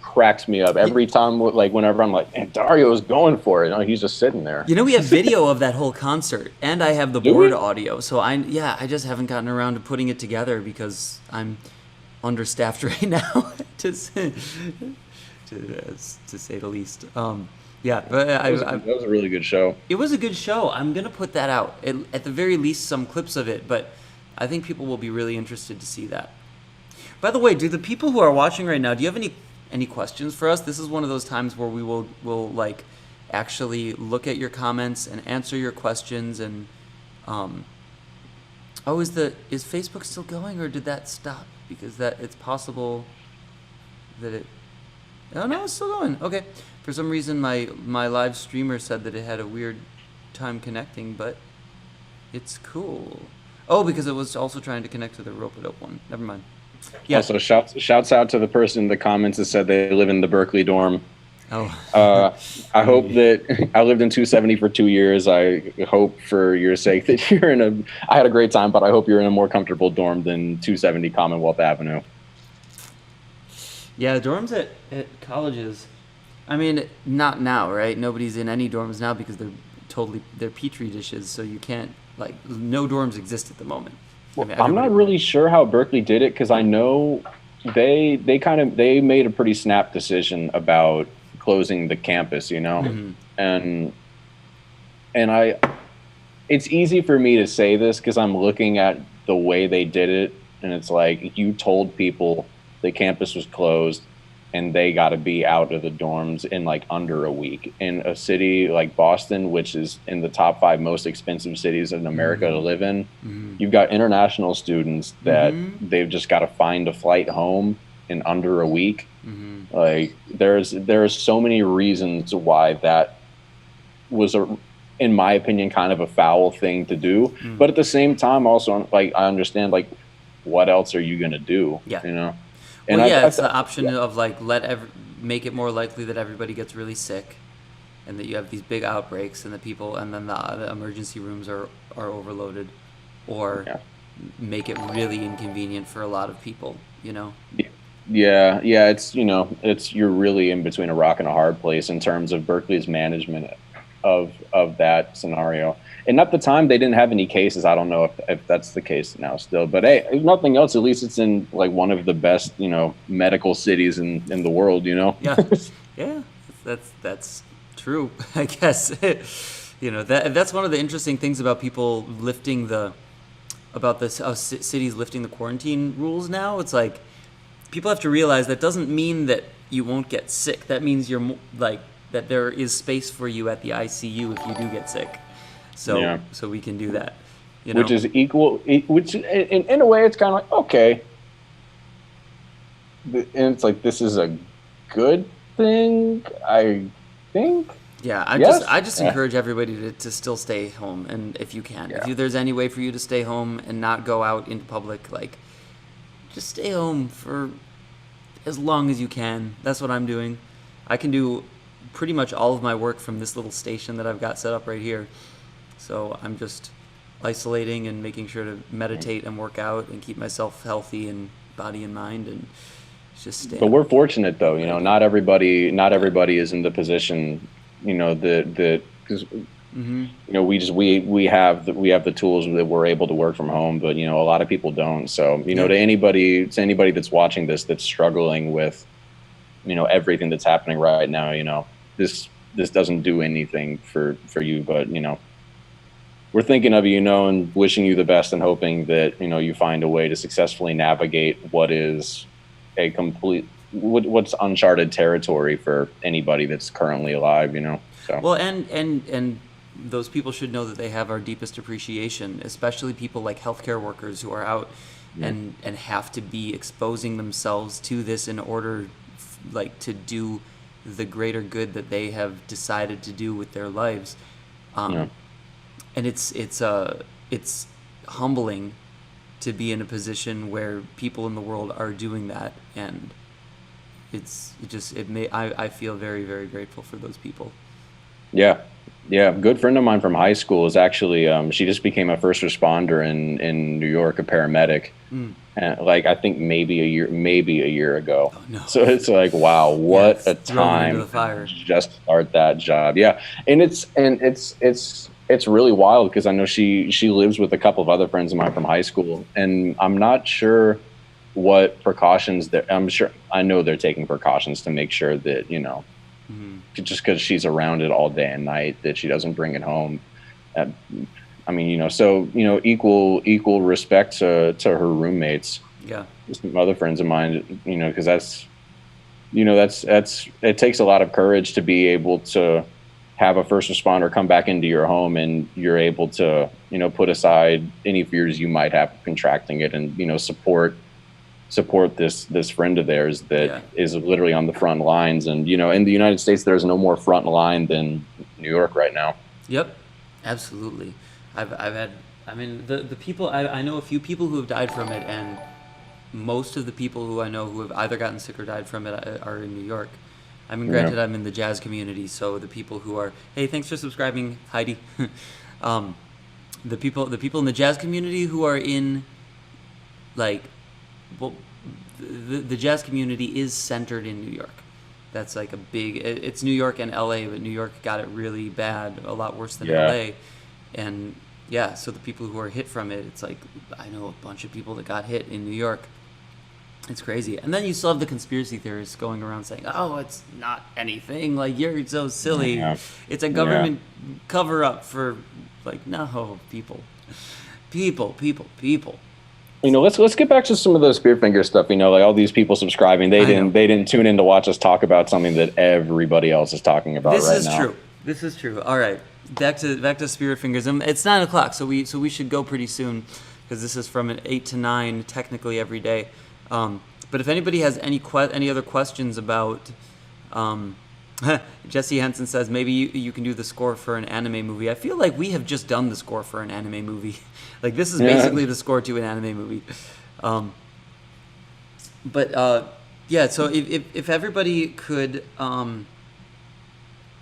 cracks me up every time. Like whenever I'm like, man, Dario's going for it. No, he's just sitting there. You know, we have video of that whole concert, and I have the Do board we? audio. So I just haven't gotten around to putting it together because I'm understaffed right now, to say the least. Yeah, but That was a really good show. it was a good show. I'm gonna put that out, at the very least, some clips of it. But I think people will be really interested to see that. By the way, do the people who are watching right now, do you have any questions for us? This is one of those times where we will like actually look at your comments and answer your questions. And is Facebook still going, or did that stop? Because it's possible that it. Oh no, it's still going. Okay. For some reason, my live streamer said that it had a weird time connecting, but it's cool. Oh, because it was also trying to connect to the Rope-a-Dope one. Never mind. Yeah. Also, shouts out to the person in the comments that said they live in the Berkeley dorm. Oh. I hope that I lived in 270 for 2 years. I hope for your sake that you're I had a great time, but I hope you're in a more comfortable dorm than 270 Commonwealth Avenue. Yeah, dorms at colleges. I mean, not now, right? Nobody's in any dorms now because they're petri dishes, so you can't, like, no dorms exist at the moment. I mean, I'm not really sure how Berkeley did it, because I know they made a pretty snap decision about closing the campus, you know? Mm-hmm. And it's easy for me to say this because I'm looking at the way they did it, and it's like, you told people the campus was closed and they got to be out of the dorms in like under a week. In a city like Boston, which is in the top 5 most expensive cities in America to live in, you've got international students that they've just got to find a flight home in under a week. Like there's so many reasons why that was in my opinion, kind of a foul thing to do. But at the same time, also, like, I understand, like, what else are you going to do? Yeah. You know? Well, yeah, it's the option of, like, make it more likely that everybody gets really sick and that you have these big outbreaks and then the emergency rooms are overloaded, or make it really inconvenient for a lot of people, you know? Yeah, it's, you know, you're really in between a rock and a hard place in terms of Berkeley's management of that scenario. And at the time, they didn't have any cases. I don't know if that's the case now still. But hey, if nothing else, at least it's in like one of the best, you know, medical cities in the world, you know? Yeah, yeah, that's true, I guess. You know, that's one of the interesting things about people cities lifting the quarantine rules now. It's like, people have to realize that doesn't mean that you won't get sick. That means you're like that there is space for you at the ICU if you do get sick. So we can do that. You know? Which is which in a way it's kind of like, okay. And it's like, this is a good thing, I think. Yeah, I just encourage everybody to still stay home, and if you can, if there's any way for you to stay home and not go out into public, like, just stay home for as long as you can. That's what I'm doing. I can do pretty much all of my work from this little station that I've got set up right here. So I'm just isolating and making sure to meditate and work out and keep myself healthy in body and mind, and just stay. But we're fortunate though, you know, not everybody is in the position, you know, because you know, we have the tools that we're able to work from home, but you know, a lot of people don't. So, you know, to anybody that's watching this, that's struggling with, you know, everything that's happening right now, you know, this doesn't do anything for you, but you know, we're thinking of you, you know, and wishing you the best and hoping that, you know, you find a way to successfully navigate what is a what's uncharted territory for anybody that's currently alive, you know. So well, and those people should know that they have our deepest appreciation, especially people like healthcare workers who are out and have to be exposing themselves to this in order like to do the greater good that they have decided to do with their lives. And it's humbling to be in a position where people in the world are doing that, and I feel very, very grateful for those people. Yeah. A good friend of mine from high school is actually she just became a first responder in New York, a paramedic. And like I think maybe a year ago. Oh, no. So it's like, wow, what a time into the fire. to just start that job. Yeah. And it's really wild because I know she lives with a couple of other friends of mine from high school, and I'm not sure what precautions I know they're taking precautions to make sure that, you know, just because she's around it all day and night, that she doesn't bring it home. I mean, you know, so, you know, equal respect to her roommates. Yeah. Some other friends of mine, you know, because that's it takes a lot of courage to be able to have a first responder come back into your home and you're able to, you know, put aside any fears you might have of contracting it and, you know, support this friend of theirs that is literally on the front lines. And, you know, in the United States, there's no more front line than New York right now. Yep, absolutely. The people, I know a few people who have died from it, and most of the people who I know who have either gotten sick or died from it are in New York. I mean, granted, I'm in the jazz community, so the people who are, hey, thanks for subscribing, Heidi. The people in the jazz community who are in, like, well, the jazz community is centered in New York. That's like a big, it's New York and LA, but New York got it really bad, a lot worse than LA. And yeah, so the people who are hit from it, it's like, I know a bunch of people that got hit in New York. It's crazy. And then you still have the conspiracy theorists going around saying, oh, it's not anything, like, you're so silly. Yeah. It's a government cover-up for, like, no, people. You know, let's get back to some of the Spearfinger stuff. You know, like all these people subscribing, they didn't tune in to watch us talk about something that everybody else is talking about right now. This is true. All right, back to Spirit Fingers. It's 9 o'clock, so we should go pretty soon because this is from an 8 to 9 technically every day. But if anybody has any other questions about, Jesse Henson says maybe you can do the score for an anime movie. I feel like we have just done the score for an anime movie. Like this is basically the score to an anime movie. So if everybody could,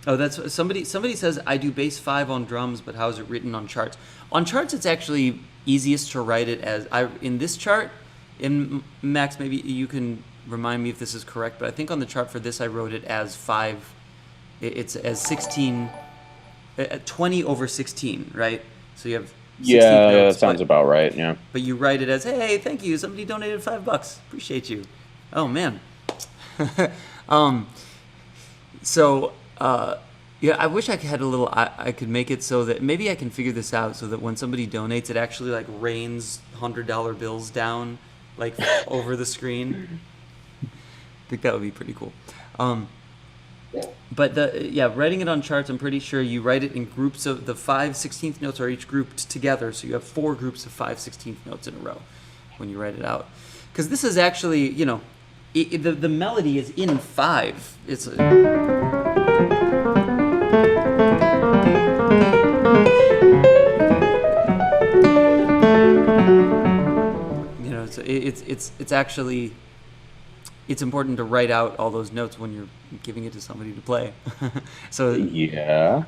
that's somebody says I do bass 5 on drums, but how is it written on charts? On charts, it's actually easiest to write it as in this chart. In Max, maybe you can remind me if this is correct, but I think on the chart for this I wrote it as 5. It's as 16, 20 over 16, right? So you have 16 notes, that sounds about right. Yeah. But you write it as, hey, thank you, somebody donated $5, appreciate you. Oh man. I wish I had a little. I could make it so that maybe I can figure this out so that when somebody donates, it actually like rains $100 bills down like over the screen. I think that would be pretty cool. But writing it on charts, I'm pretty sure you write it in groups of the 5/16 notes are each grouped together, so you have 4 groups of 5/16 notes in a row when you write it out. Because this is actually, the melody is in 5. It's it's actually, it's important to write out all those notes when you're giving it to somebody to play. so yeah,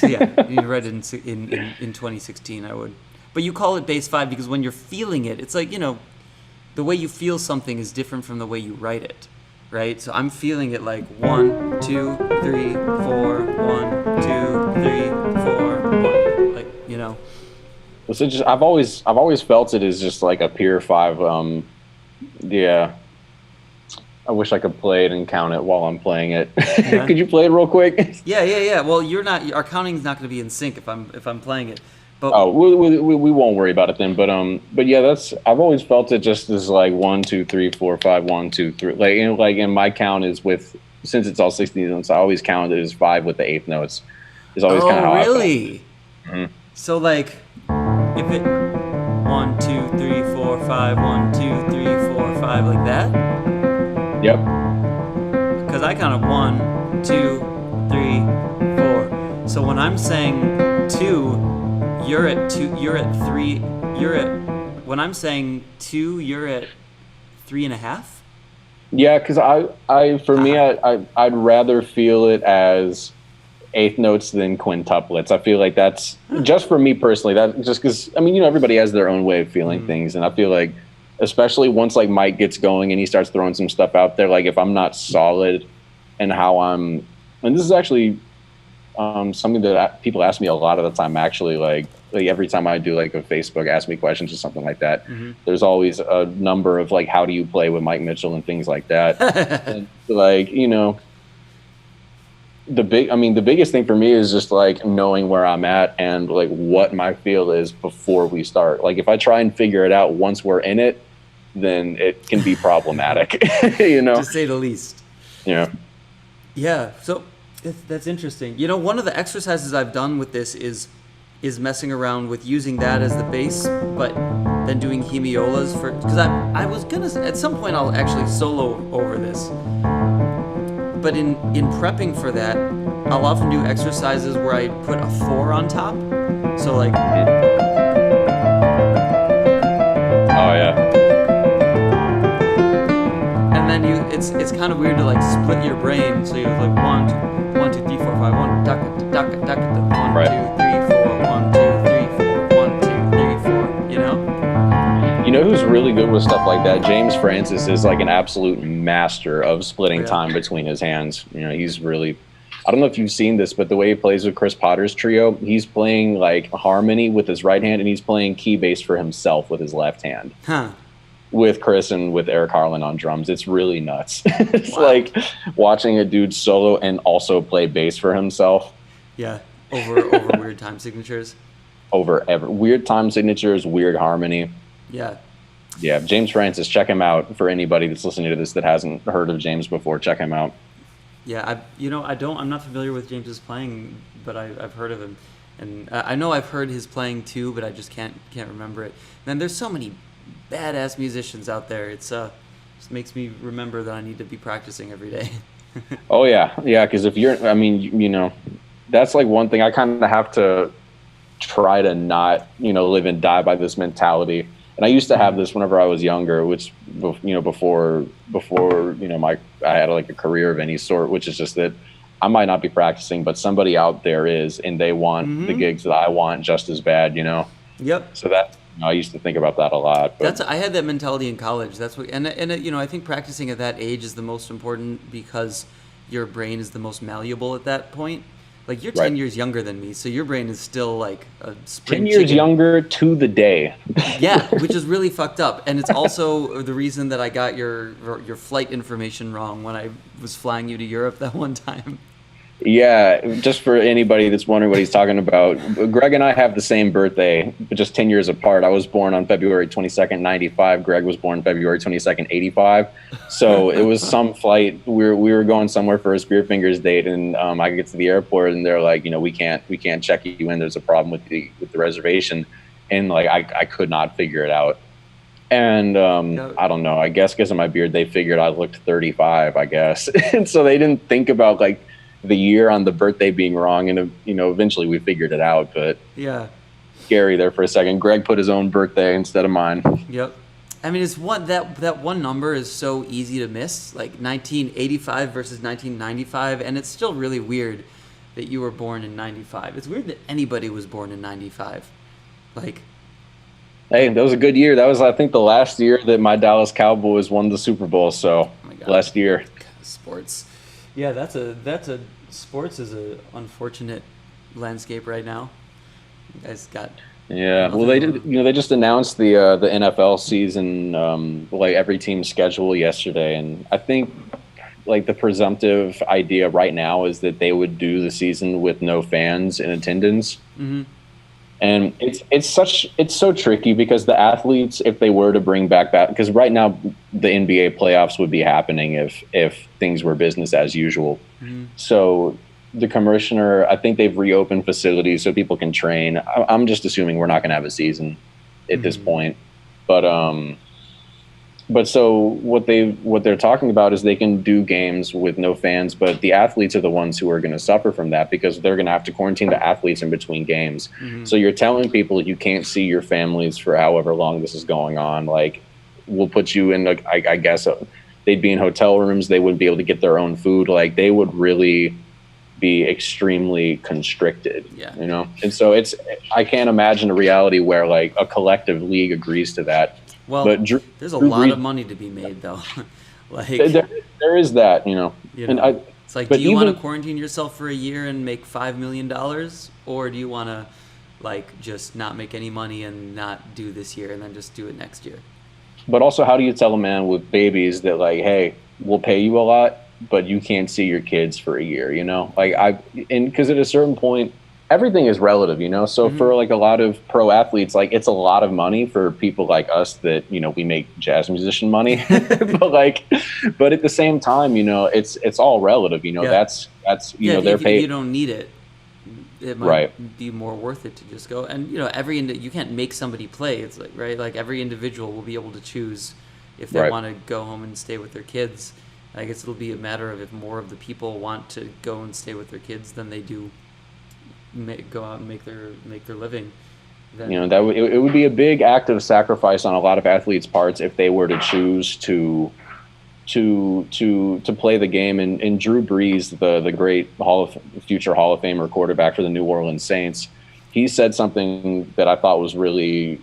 you need to write it in 2016. I would, but you call it bass 5 because when you're feeling it, it's like, the way you feel something is different from the way you write it, right? So I'm feeling it like 1, 2, 3, 4, 1, 2, 3, 4, 1, like So just I've always felt it as just like a pure 5. Yeah. I wish I could play it and count it while I'm playing it. Yeah. Could you play it real quick? Yeah. Well, you're not. Our counting's not going to be in sync if I'm playing it. But we won't worry about it then. But yeah, I've always felt it just as like 1, 2, 3, 4, 5, 1, 2, 3. And my count is since it's all 16 notes, I always count it as 5 with the 8th notes. Is always kind of how really? I felt. So like, if it 1, 2, 3, 4, 5, 1, 2, 3, 4, 5, like that. Yep. Because I count it 1, 2, 3, 4. So when I'm saying 2, you're at 2. You're at 3. When I'm saying 2, you're at 3.5. Yeah, because I'd rather feel it as 8th notes than quintuplets. I feel like that's just for me personally. That just because everybody has their own way of feeling things, and I feel like, especially once like Mike gets going and he starts throwing some stuff out there, like if I'm not solid in how and this is actually something that people ask me a lot of the time, actually, like every time I do like a Facebook Ask Me Questions or something like that, there's always a number of like, how do you play with Mike Mitchell and things like that. And, like, the biggest thing for me is just like knowing where I'm at and like what my feel is before we start. Like if I try and figure it out once we're in it, then it can be problematic, to say the least. Yeah. Yeah. So that's interesting. One of the exercises I've done with this is messing around with using that as the bass, but then doing hemiolas because I was gonna, at some point I'll actually solo over this. But in prepping for that, I'll often do exercises where I put a 4 on top. So like. Oh yeah. And then it's kind of weird to like split your brain. So you have like 1, 2, 3, 4, 5, 1, duck, 1, 2, 3, 4, 1, 2, 3, 4, 1, 2, 3, 4. You know who's really good with stuff like that? James Francis is like an absolute master of splitting time between his hands. He's really, I don't know if you've seen this, but the way he plays with Chris Potter's trio, he's playing like harmony with his right hand and he's playing key bass for himself with his left hand. With Chris and with Eric Harlan on drums. It's really nuts. It's like watching a dude solo and also play bass for himself. Yeah, over weird time signatures. Weird time signatures, weird harmony. Yeah. Yeah, James Francis, check him out. For anybody that's listening to this that hasn't heard of James before, check him out. Yeah, I'm not familiar with James's playing, but I've heard of him, and I know I've heard his playing too, but I just can't remember it. Man, there's so many badass musicians out there. It's just makes me remember that I need to be practicing every day. Oh yeah, because if you're, that's like one thing I kind of have to try to not, live and die by this mentality. And I used to have this whenever I was younger, which, before I had like a career of any sort, which is just that I might not be practicing, but somebody out there is, and they want the gigs that I want just as bad, Yep. So that, I used to think about that a lot. But I had that mentality in college. That's what, and I think practicing at that age is the most important because your brain is the most malleable at that point. Like you're 10 years younger than me, so your brain is still like a spring 10 years chicken. younger to the day. Yeah, which is really fucked up. And it's also the reason that I got your flight information wrong when I was flying you to Europe that one time. Yeah, just for anybody that's wondering what he's talking about, Greg and I have the same birthday, but just 10 years apart. I was born on February 22nd, 95. Greg was born February 22nd, 85. So it was some flight. We were going somewhere for a Spear Fingers date, and I get to the airport, and they're like, we can't check you in. There's a problem with the reservation, and like I could not figure it out. And I don't know. I guess because of my beard, they figured I looked 35. I guess, and so they didn't think about like the year on the birthday being wrong, and eventually we figured it out. But yeah, scary there for a second. Greg put his own birthday instead of mine. Yep. I mean, it's that one number is so easy to miss, like 1985 versus 1995, and it's still really weird that you were born in 95. It's weird that anybody was born in 95. Like, hey, that was a good year. That was, I think, the last year that my Dallas Cowboys won the Super Bowl. So last year. Sports. Yeah, that's a sports is a unfortunate landscape right now. You guys got. Yeah, well, they just announced the NFL season, like every team's schedule yesterday, and I think like the presumptive idea right now is that they would do the season with no fans in attendance. Mm-hmm. And it's so tricky because the athletes, if they were to bring back because right now the NBA playoffs would be happening if things were business as usual. Mm-hmm. So the commissioner, I think they've reopened facilities so people can train. I'm just assuming we're not going to have a season at this point, but so what they're talking about is they can do games with no fans, but the athletes are the ones who are going to suffer from that because they're going to have to quarantine the athletes in between games. Mm-hmm. So you're telling people you can't see your families for however long this is going on. Like, we'll put you in, like, I guess they'd be in hotel rooms. They wouldn't be able to get their own food. Like, they would really be extremely constricted, And so I can't imagine a reality where like a collective league agrees to that. Well, but there's a lot of money to be made, though. Like there is that, And it's like, do you want to quarantine yourself for a year and make $5 million, or do you want to, like, just not make any money and not do this year and then just do it next year? But also, how do you tell a man with babies that, like, hey, we'll pay you a lot, but you can't see your kids for a year? Like because at a certain point, everything is relative, So for like a lot of pro athletes, like it's a lot of money for people like us that, we make jazz musician money, but at the same time, it's all relative, that's, they're paid. If you don't need it, it might be more worth it to just go. And, you can't make somebody play. It's like, right. Like every individual will be able to choose if they want to go home and stay with their kids. I guess it'll be a matter of if more of the people want to go and stay with their kids than they do go out and make their living. Then, it would be a big act of sacrifice on a lot of athletes' parts if they were to choose to play the game. And Drew Brees, the great future Hall of Famer quarterback for the New Orleans Saints, he said something that I thought was really,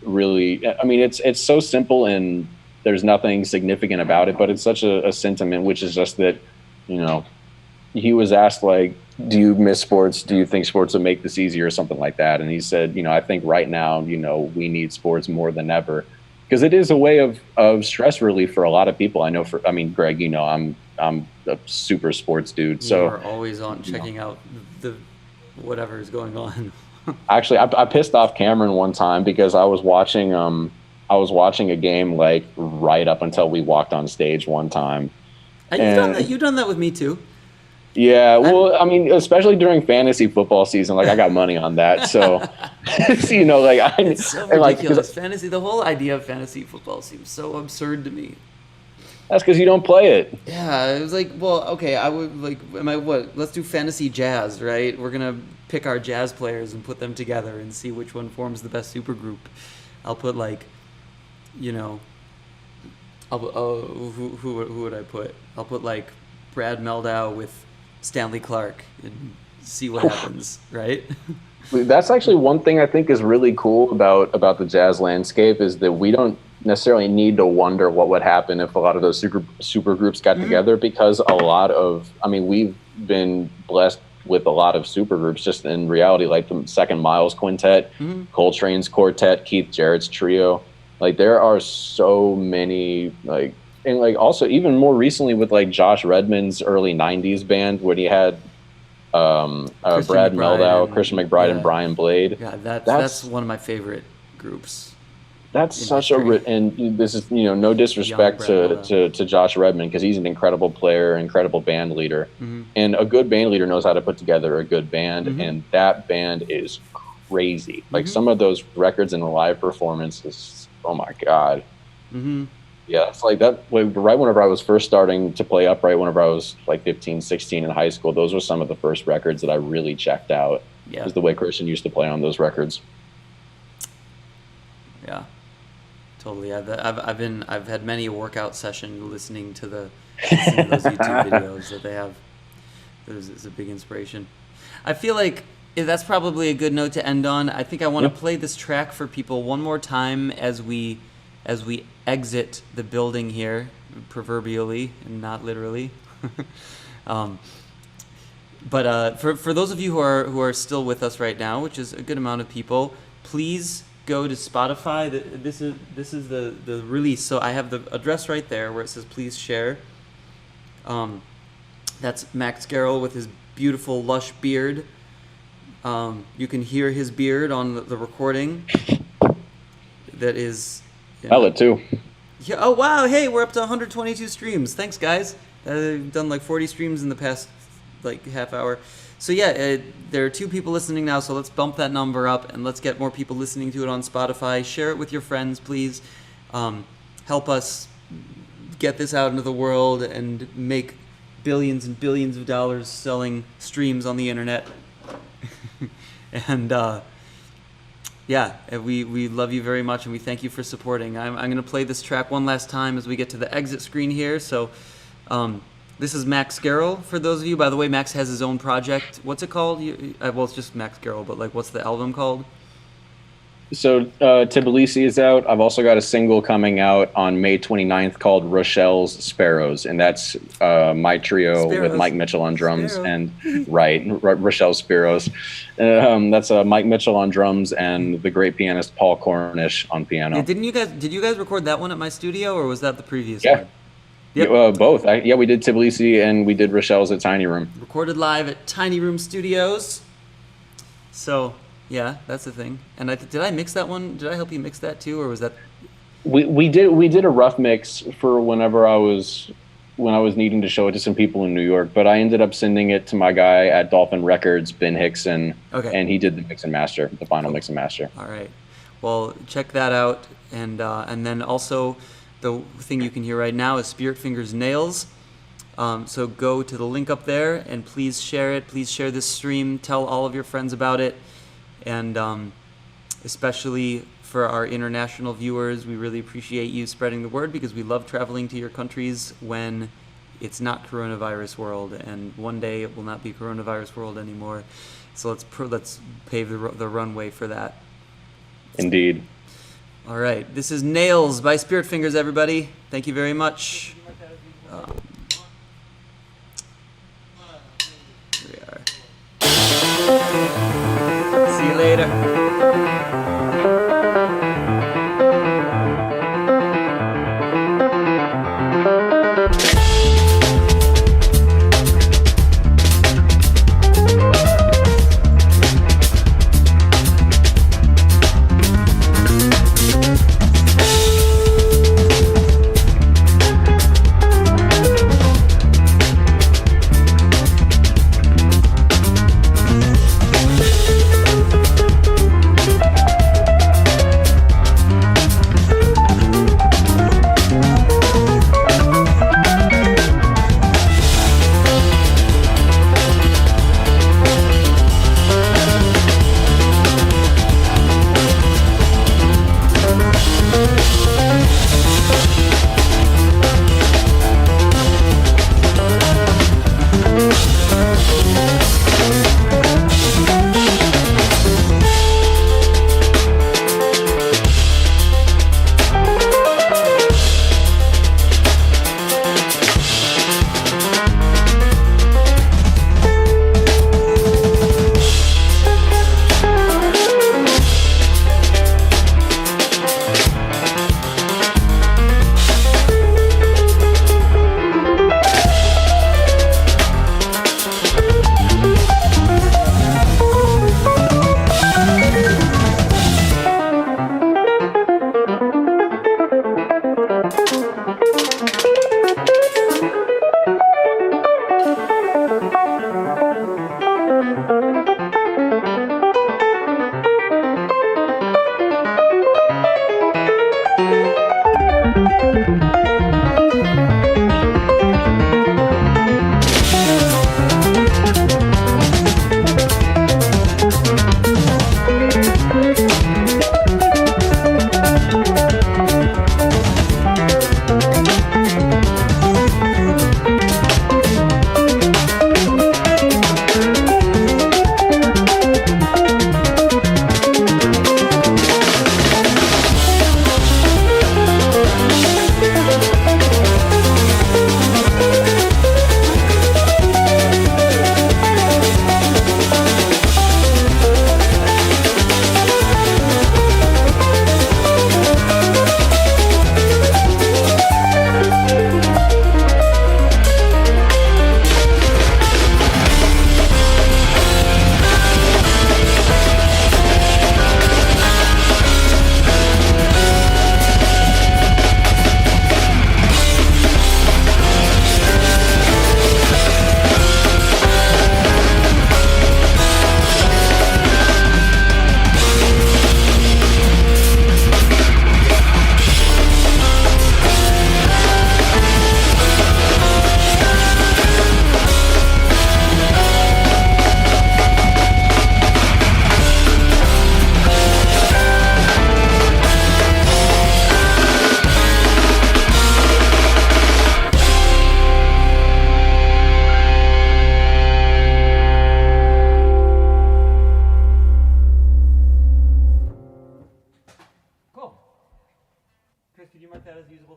really. I mean, it's so simple and there's nothing significant about it, but it's such a sentiment, which is just that, he was asked, like, do you miss sports? Do you think sports would make this easier or something like that? And he said, I think right now, we need sports more than ever because it is a way of stress relief for a lot of people. I know Greg, I'm a super sports dude. So you're always on checking out the whatever is going on. Actually, I pissed off Cameron one time because I was watching a game like right up until we walked on stage one time. And you've done that with me too. Yeah, well, especially during fantasy football season, like I got money on that, so it's so ridiculous. Fantasy, the whole idea of fantasy football seems so absurd to me. That's because you don't play it. Yeah, it was like, well, okay, I would like, let's do fantasy jazz, right? We're gonna pick our jazz players and put them together and see which one forms the best supergroup. I'll put like, who would I put? I'll put like Brad Meldau with Stanley Clark and see what happens, right? That's actually one thing I think is really cool about the jazz landscape is that we don't necessarily need to wonder what would happen if a lot of those super groups got together because we've been blessed with a lot of super groups just in reality, like the Second Miles Quintet, Coltrane's Quartet, Keith Jarrett's Trio. Like there are so many and like also even more recently with like Josh Redman's early 90s band when he had Brad Meldau, Christian McBride, and Brian Blade. Yeah, that's one of my favorite groups. That's such and this is, no disrespect to Josh Redman, because he's an incredible player, incredible band leader, and a good band leader knows how to put together a good band, and that band is crazy. Like some of those records and the live performances, oh my god. Yeah, it's like that. Right whenever I was first starting to play upright, whenever I was like 15, 16 in high school, those were some of the first records that I really checked out. Yeah, was the way Christian used to play on those records. Yeah. Totally. I've had many a workout session listening to those YouTube videos that they have. It's a big inspiration. I feel like that's probably a good note to end on. I think I want to play this track for people one more time as we exit the building here, proverbially and not literally. But for those of you who are still with us right now, which is a good amount of people, please go to Spotify. This is the release. So I have the address right there where it says please share. That's Max Garrel with his beautiful lush beard. You can hear his beard on the recording. That is. Smell it too. Yeah. Oh wow! Hey, we're up to 122 streams. Thanks, guys. I've done like 40 streams in the past half hour. So yeah, there are 2 people listening now, so let's bump that number up and let's get more people listening to it on Spotify. Share it with your friends, please. Help us get this out into the world and make billions and billions of dollars selling streams on the internet. And yeah, we love you very much and we thank you for supporting. I'm going to play this track one last time as we get to the exit screen here. So this is Max Garrel, for those of you. By the way, Max has his own project. What's it called? Well, it's just Max Garrel, but what's the album called? So Tbilisi is out. I've also got a single coming out on May 29th called Rochelle's Sparrows, and that's my trio with Mike Mitchell on drums and Rochelle's Sparrows. That's Mike Mitchell on drums and the great pianist Paul Cornish on piano. Yeah, did you guys record that one at my studio, or was that the previous one? Yep. Both. We did Tbilisi and we did Rochelle's at Tiny Room. Recorded live at Tiny Room Studios. So, yeah, that's the thing. And did I mix that one? Did I help you mix that too, or was that? We did a rough mix for when I was needing to show it to some people in New York, but I ended up sending it to my guy at Dolphin Records, Ben Hickson, and he did the mix and master, the final mix and master. All right. Well, check that out, and then also. The thing you can hear right now is Spirit Fingers Nails. So go to the link up there and please share it. Please share this stream. Tell all of your friends about it. And especially for our international viewers, we really appreciate you spreading the word because we love traveling to your countries when it's not coronavirus world. And one day it will not be coronavirus world anymore. So let's pave the runway for that. Indeed. All right, this is Nails by Spirit Fingers, everybody. Thank you very much.